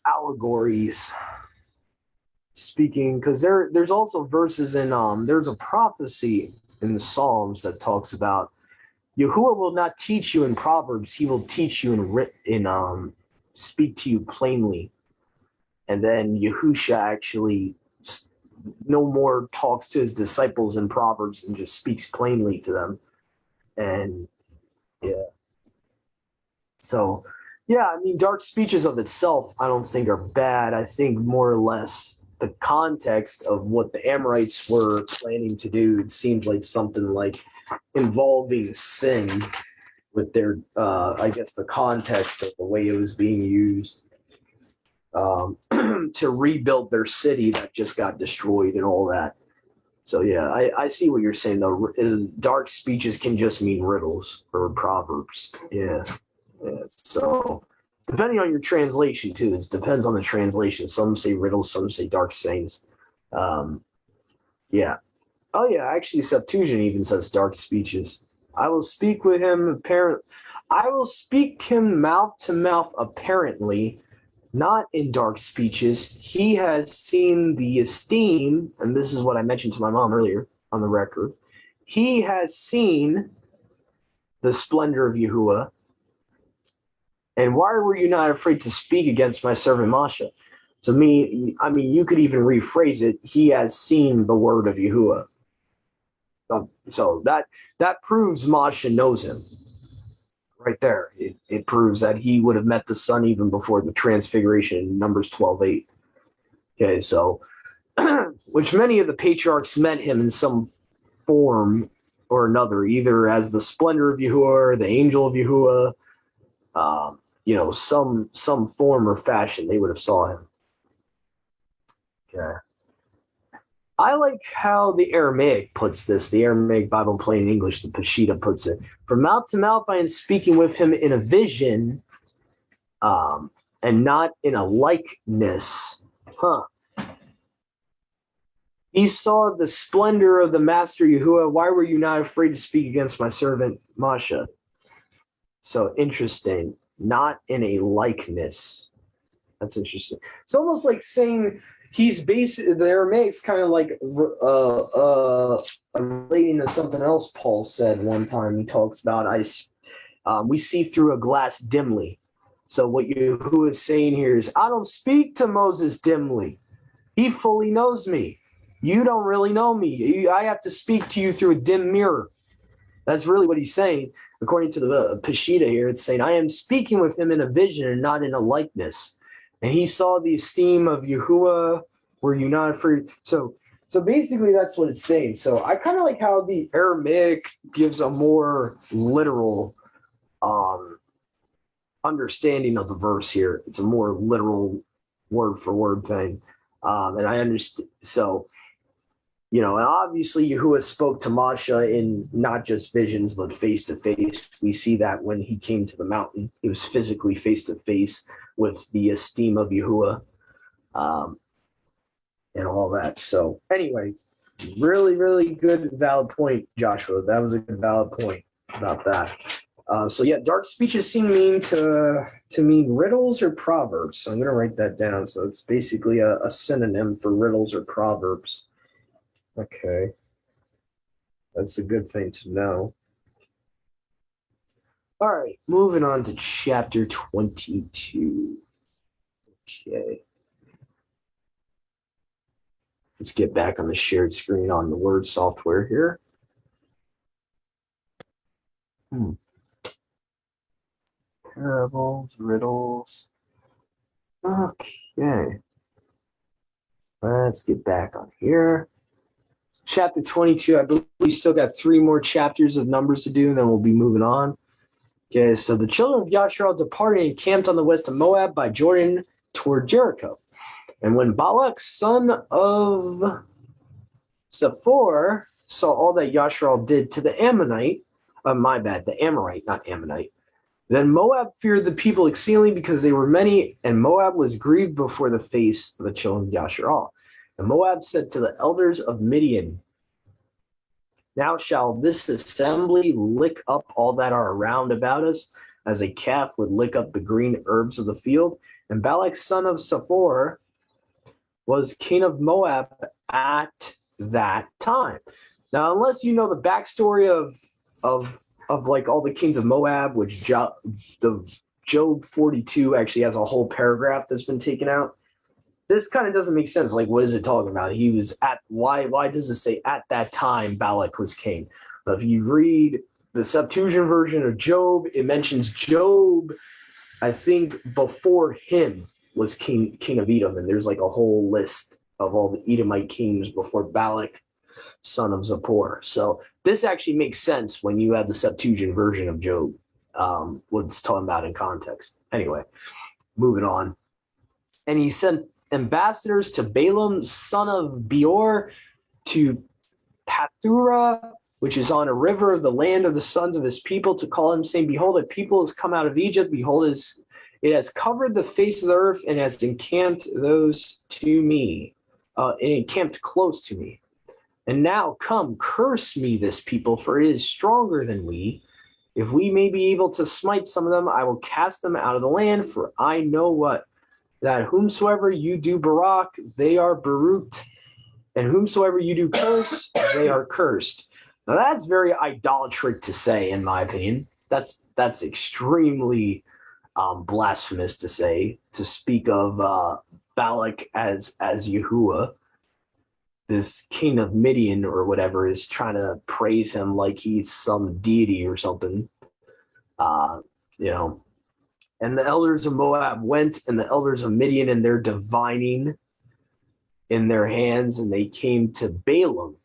allegories. Speaking, because there's also verses in there's a prophecy in the Psalms that talks about Yahuwah will not teach you in proverbs; he will teach you in speak to you plainly. And then Yahusha actually no more talks to his disciples in proverbs and just speaks plainly to them. And I mean, dark speeches of itself, I don't think are bad. I think more or less the context of what the Amorites were planning to do, it seemed like something like involving sin with their, I guess, the context of the way it was being used to rebuild their city that just got destroyed and all that. So, yeah, I see what you're saying, though. Dark speeches can just mean riddles or proverbs. Yeah. So, depending on your translation, too, it depends on the translation. Some say riddles, some say dark sayings. Yeah. Oh, yeah, actually, Septuagint even says dark speeches. I will speak with him, apparently. I will speak him mouth to mouth apparently, not in dark speeches. He has seen the esteem, and this is what I mentioned to my mom earlier on the record. He has seen the splendor of Yahuwah. And why were you not afraid to speak against my servant Masha? To me, I mean, you could even rephrase it. He has seen the word of Yahuwah. So that proves Masha knows him. Right there. It proves that he would have met the Son even before the transfiguration in Numbers 12:8. Okay, so which many of the patriarchs met him in some form or another, either as the splendor of Yahuwah or the angel of Yahuwah. Some form or fashion they would have saw him. Okay. I like how the Aramaic puts this, the Aramaic Bible in plain English, the Peshitta puts it. From mouth to mouth, I am speaking with him in a vision, and not in a likeness. He saw the splendor of the Master Yahuwah. Why were you not afraid to speak against my servant Masha? So interesting. Not in a likeness. That's interesting. It's almost like saying he's the Aramaic's kind of like relating to something else Paul said one time. He talks about we see through a glass dimly. So what Yahuwah is saying here is, I don't speak to Moses dimly. He fully knows me. You don't really know me. I have to speak to you through a dim mirror. That's really what he's saying. According to the Peshitta here, it's saying, I am speaking with him in a vision and not in a likeness. And he saw the esteem of Yahuwah. Were you not afraid? So basically that's what it's saying. So I kind of like how the Aramaic gives a more literal understanding of the verse here. It's a more literal word for word thing. And I understand. So, and obviously Yahuwah spoke to Masha in not just visions, but face to face. We see that when he came to the mountain, he was physically face to face with the esteem of Yahuwah, and all that. So anyway, really, really good, valid point, Joshua. That was a good, valid point about that. Dark speeches seem to mean riddles or proverbs. So I'm going to write that down. So it's basically a synonym for riddles or proverbs. Okay. That's a good thing to know. All right, moving on to chapter 22. Okay. Let's get back on the shared screen on the Word software here. Parables, riddles. Okay. Let's get back on here. Chapter 22, I believe we still got 3 more chapters of Numbers to do, and then we'll be moving on. Okay, so the children of Yasharal departed and encamped on the west of Moab by Jordan toward Jericho. And when Balak, son of Zippor, saw all that Yasharal did to the Ammonite, the Amorite, not Ammonite, then Moab feared the people exceedingly because they were many, and Moab was grieved before the face of the children of Yasharal. And Moab said to the elders of Midian, now shall this assembly lick up all that are around about us, as a calf would lick up the green herbs of the field. And Balak, son of Zippor, was king of Moab at that time. Now, unless you know the backstory of like all the kings of Moab, which Job 42 actually has a whole paragraph that's been taken out. This kind of doesn't make sense. Like, what is it talking about? He was why does it say at that time Balak was king? But if you read the Septuagint version of Job, it mentions Job, I think, before him was king of Edom. And there's like a whole list of all the Edomite kings before Balak, son of Zippor. So this actually makes sense when you have the Septuagint version of Job, what it's talking about in context. Anyway, moving on. And he sent ambassadors to Balaam, son of Beor, to Pathura, which is on a river of the land of the sons of his people, to call him, saying, behold, a people has come out of Egypt. Behold, it has covered the face of the earth and has encamped those to me, and encamped close to me. And now come, curse me, this people, for it is stronger than we. If we may be able to smite some of them, I will cast them out of the land, for I know what? That whomsoever you do Barak, they are Baruch, and whomsoever you do curse, they are cursed. Now that's very idolatric to say, in my opinion. That's extremely blasphemous to say, to speak of Balak as Yahuwah. This king of Midian or whatever is trying to praise him like he's some deity or something. You know, and the elders of Moab went, and the elders of Midian and their divining in their hands, and they came to Balaam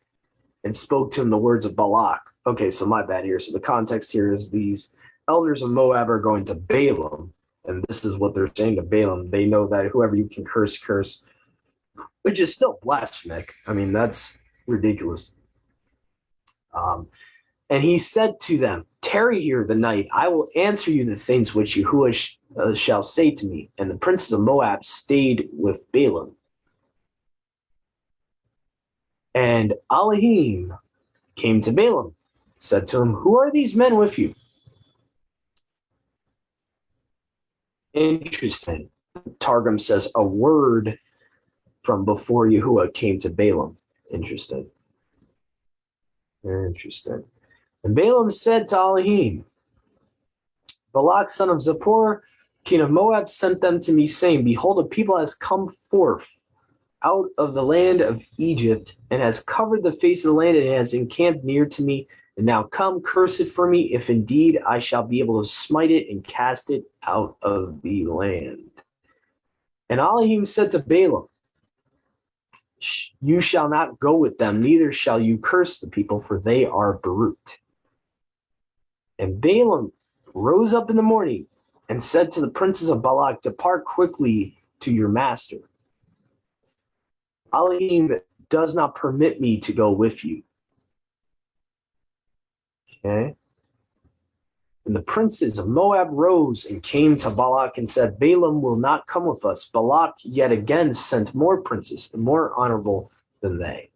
and spoke to him the words of Balak. Okay, so my bad here. So the context here is these elders of Moab are going to Balaam, and this is what they're saying to Balaam. They know that whoever you can curse, curse, which is still blasphemic. I mean, that's ridiculous. And he said to them, tarry here the night. I will answer you the things which Yahuwah shall say to me. And the princes of Moab stayed with Balaam. And Elohim came to Balaam, said to him, who are these men with you? Interesting. Targum says a word from before Yahuwah came to Balaam. Interesting. Very interesting. And Balaam said to Elohim, Balak, son of Zippor, king of Moab, sent them to me, saying, behold, a people has come forth out of the land of Egypt, and has covered the face of the land, and has encamped near to me. And now come, curse it for me, if indeed I shall be able to smite it and cast it out of the land. And Elohim said to Balaam, you shall not go with them, neither shall you curse the people, for they are Baruch. And Balaam rose up in the morning and said to the princes of Balak, depart quickly to your master. Elohim does not permit me to go with you. Okay. And the princes of Moab rose and came to Balak and said, Balaam will not come with us. Balak yet again sent more princes, more honorable than they.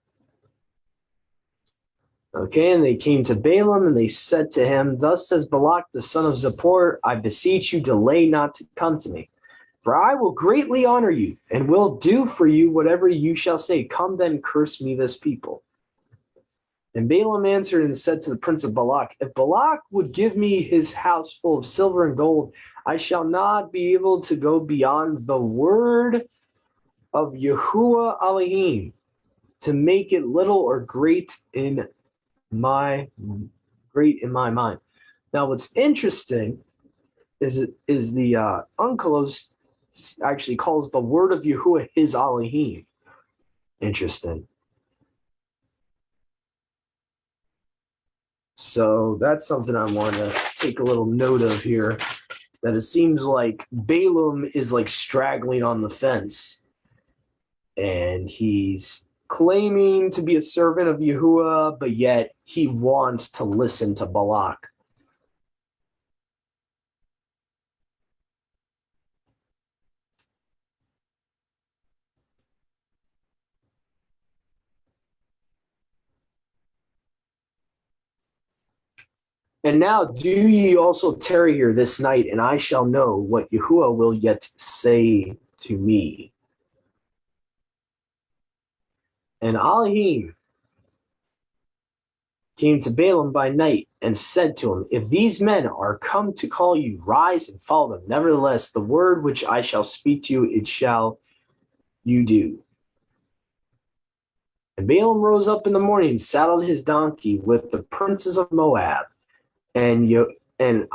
Okay, and they came to Balaam, and they said to him, thus says Balak, the son of Zippor, I beseech you, delay not to come to me. For I will greatly honor you, and will do for you whatever you shall say. Come then, curse me this people. And Balaam answered and said to the prince of Balak, if Balak would give me his house full of silver and gold, I shall not be able to go beyond the word of Yahuwah Elohim, to make it little or great in my mind. Now, what's interesting is the Onkelos actually calls the word of Yahuwah his Elohim. Interesting. So that's something I want to take a little note of here, that it seems like Balaam is like straggling on the fence, and he's claiming to be a servant of Yahuwah, but yet he wants to listen to Balak. And now do ye also tarry here this night, and I shall know what Yahuwah will yet say to me. And Elohim came to Balaam by night and said to him, if these men are come to call you, rise and follow them. Nevertheless, the word which I shall speak to you, it shall you do. And Balaam rose up in the morning and saddled his donkey with the princes of Moab. And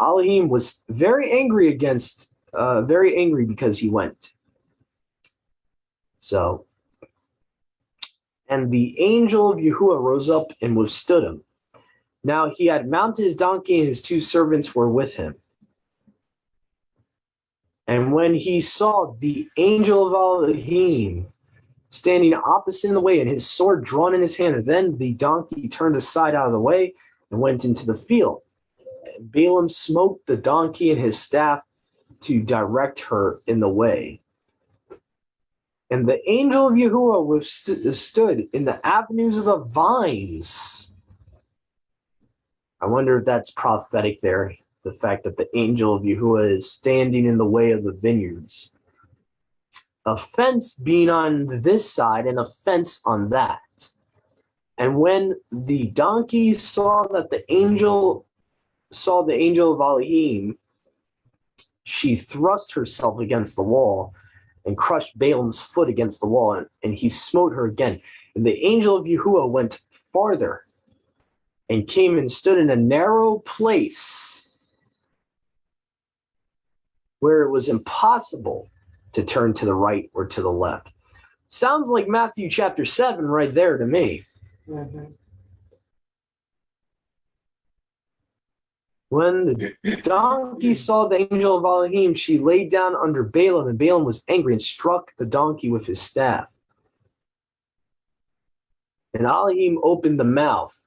Elohim was very angry because he went. So, and the angel of Yahuwah rose up and withstood him. Now he had mounted his donkey, and his two servants were with him. And when he saw the angel of Elohim standing opposite in the way, and his sword drawn in his hand, then the donkey turned aside out of the way and went into the field. And Balaam smote the donkey and his staff to direct her in the way. And the angel of Yahuwah stood in the avenues of the vines I wonder if that's prophetic there. The fact that the angel of Yahuwah is standing in the way of the vineyards. A fence being on this side and a fence on that. And when the donkey saw the angel of Elohim, she thrust herself against the wall and crushed Balaam's foot against the wall, and he smote her again. And the angel of Yahuwah went farther and came and stood in a narrow place where it was impossible to turn to the right or to the left. Sounds like Matthew chapter 7 right there to me. Mm-hmm. When the donkey saw the angel of Elohim, she lay down under Balaam, and Balaam was angry and struck the donkey with his staff. And Elohim opened the mouth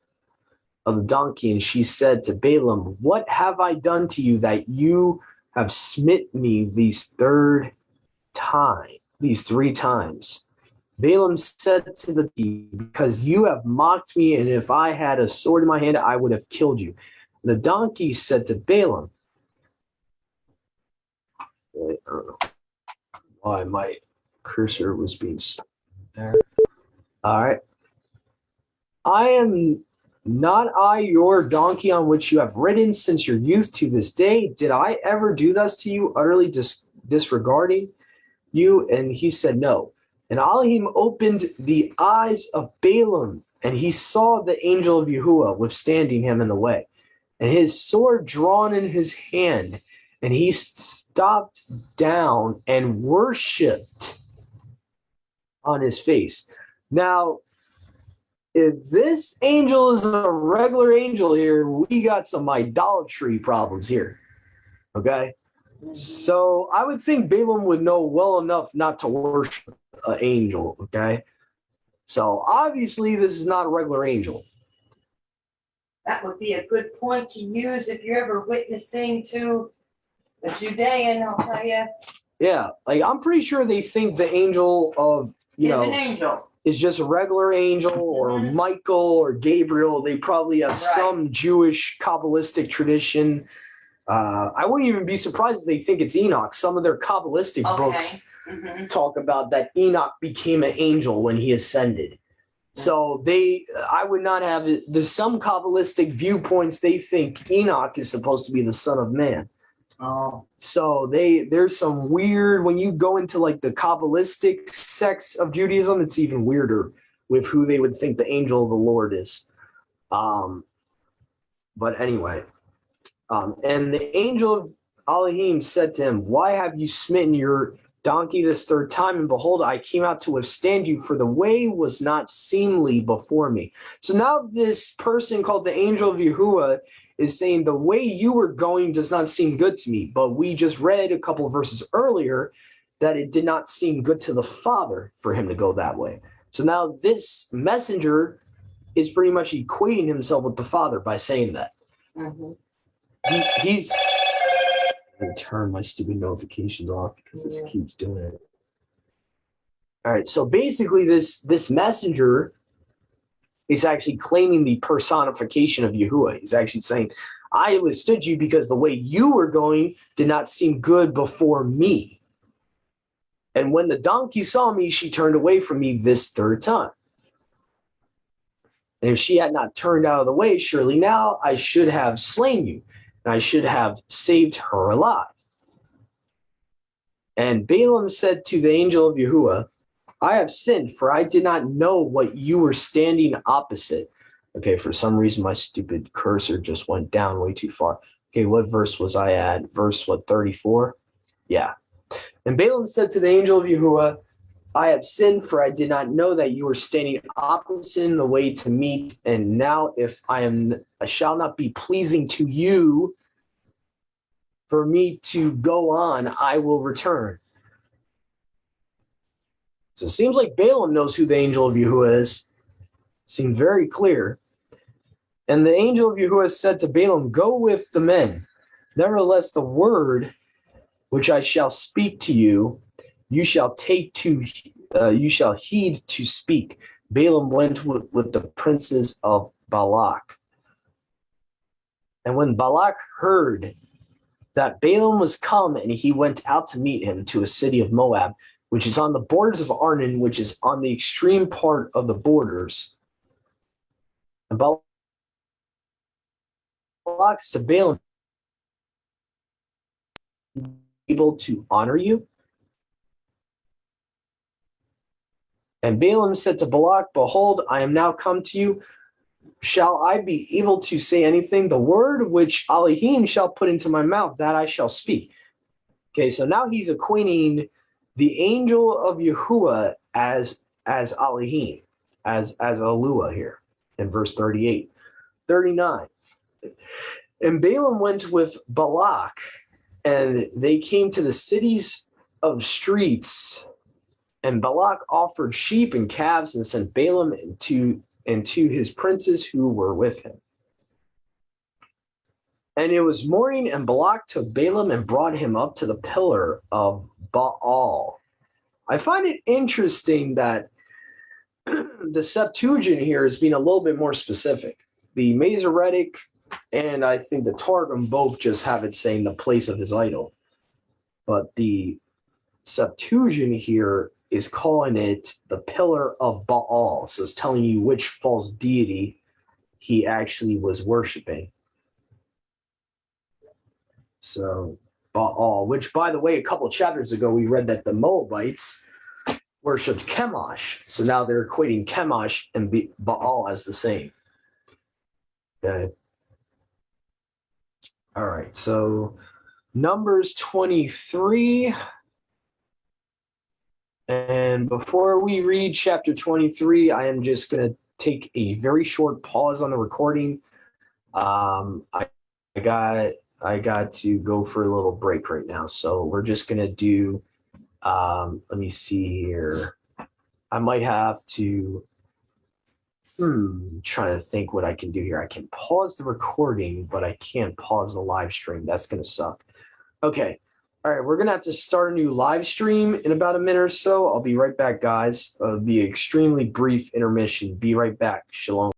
of the donkey, and she said to Balaam, "What have I done to you that you have smitten me these three times?" Balaam said to the donkey, "Because you have mocked me, and if I had a sword in my hand, I would have killed you." The donkey said to Balaam, I don't know why my cursor was being stuck there. All right. "I am not I your donkey on which you have ridden since your youth to this day? Did I ever do thus to you, utterly disregarding you?" And he said, "No." And Elohim opened the eyes of Balaam, and he saw the angel of Yahuwah withstanding him in the way, and his sword drawn in his hand, and he stopped down and worshipped on his face. Now, if this angel is a regular angel here, we got some idolatry problems here. Okay? So I would think Balaam would know well enough not to worship an angel. Okay? So obviously this is not a regular angel. That would be a good point to use if you're ever witnessing to a Judean, I'll tell you. Yeah, like I'm pretty sure they think the angel of, An angel. is just a regular angel, or Michael or Gabriel. They probably have some Jewish Kabbalistic tradition. I wouldn't even be surprised if they think it's Enoch. Some of their Kabbalistic books talk about that Enoch became an angel when he ascended. So I would not have it. There's some Kabbalistic viewpoints. They think Enoch is supposed to be the son of man. Oh. So there's some weird, when you go into like the Kabbalistic sects of Judaism, it's even weirder with who they would think the angel of the Lord is. But anyway, and the angel of Elohim said to him, "Why have you smitten your donkey this third time? And behold, I came out to withstand you, for the way was not seemly before me." So now this person called the angel of Yahuwah is saying the way you were going does not seem good to me. But we just read a couple of verses earlier that it did not seem good to the Father for him to go that way. So now this messenger is pretty much equating himself with the Father by saying that. He's going to turn my stupid notifications off because this keeps doing it. All right, so basically this messenger is actually claiming the personification of Yahuwah. He's actually saying, "I withstood you because the way you were going did not seem good before me. And when the donkey saw me, she turned away from me this third time. And if she had not turned out of the way, surely now I should have slain you, and I should have saved her alive." And Balaam said to the angel of Yahuwah, "I have sinned, for I did not know what you were standing opposite." Okay, for some reason, my stupid cursor just went down way too far. Okay, what verse was I at? Verse, 34? Yeah. And Balaam said to the angel of Yahuwah, "I have sinned, for I did not know that you were standing opposite in the way to meet. And now if I shall not be pleasing to you for me to go on, I will return." So it seems like Balaam knows who the angel of Yahuwah is. Seemed very clear. And the angel of Yahuwah said to Balaam, "Go with the men. Nevertheless, the word which I shall speak to you, you shall heed to speak." Balaam went with the princes of Balak. And when Balak heard that Balaam was come, and he went out to meet him to a city of Moab, which is on the borders of Arnon, which is on the extreme part of the borders. And Balak said to Balaam, able to honor you? And Balaam said to Balak, behold, I am now come to you. Shall I be able to say anything? The word which Elohim shall put into my mouth, that I shall speak. Okay, so now he's acquainting the angel of Yahuwah as Elohim, as Alua here in verse 38. 39. And Balaam went with Balak, and they came to the cities of streets, and Balak offered sheep and calves and sent Balaam to his princes who were with him. And it was morning, and Balak took Balaam and brought him up to the pillar of Baal. I find it interesting that the Septuagint here is being a little bit more specific. The Masoretic and I think the Targum both just have it saying the place of his idol. But the Septuagint here is calling it the pillar of Baal. So it's telling you which false deity he actually was worshiping. So Baal, which, by the way, a couple of chapters ago, we read that the Moabites worshipped Chemosh. So now they're equating Chemosh and Baal as the same. Okay. All right. So Numbers 23. And before we read chapter 23, I am just going to take a very short pause on the recording. I got to go for a little break right now. So we're just going to do, let me see here. I might have to, trying to think what I can do here. I can pause the recording, but I can't pause the live stream. That's going to suck. Okay. All right. We're going to have to start a new live stream in about a minute or so. I'll be right back, guys. It'll be an extremely brief intermission. Be right back. Shalom.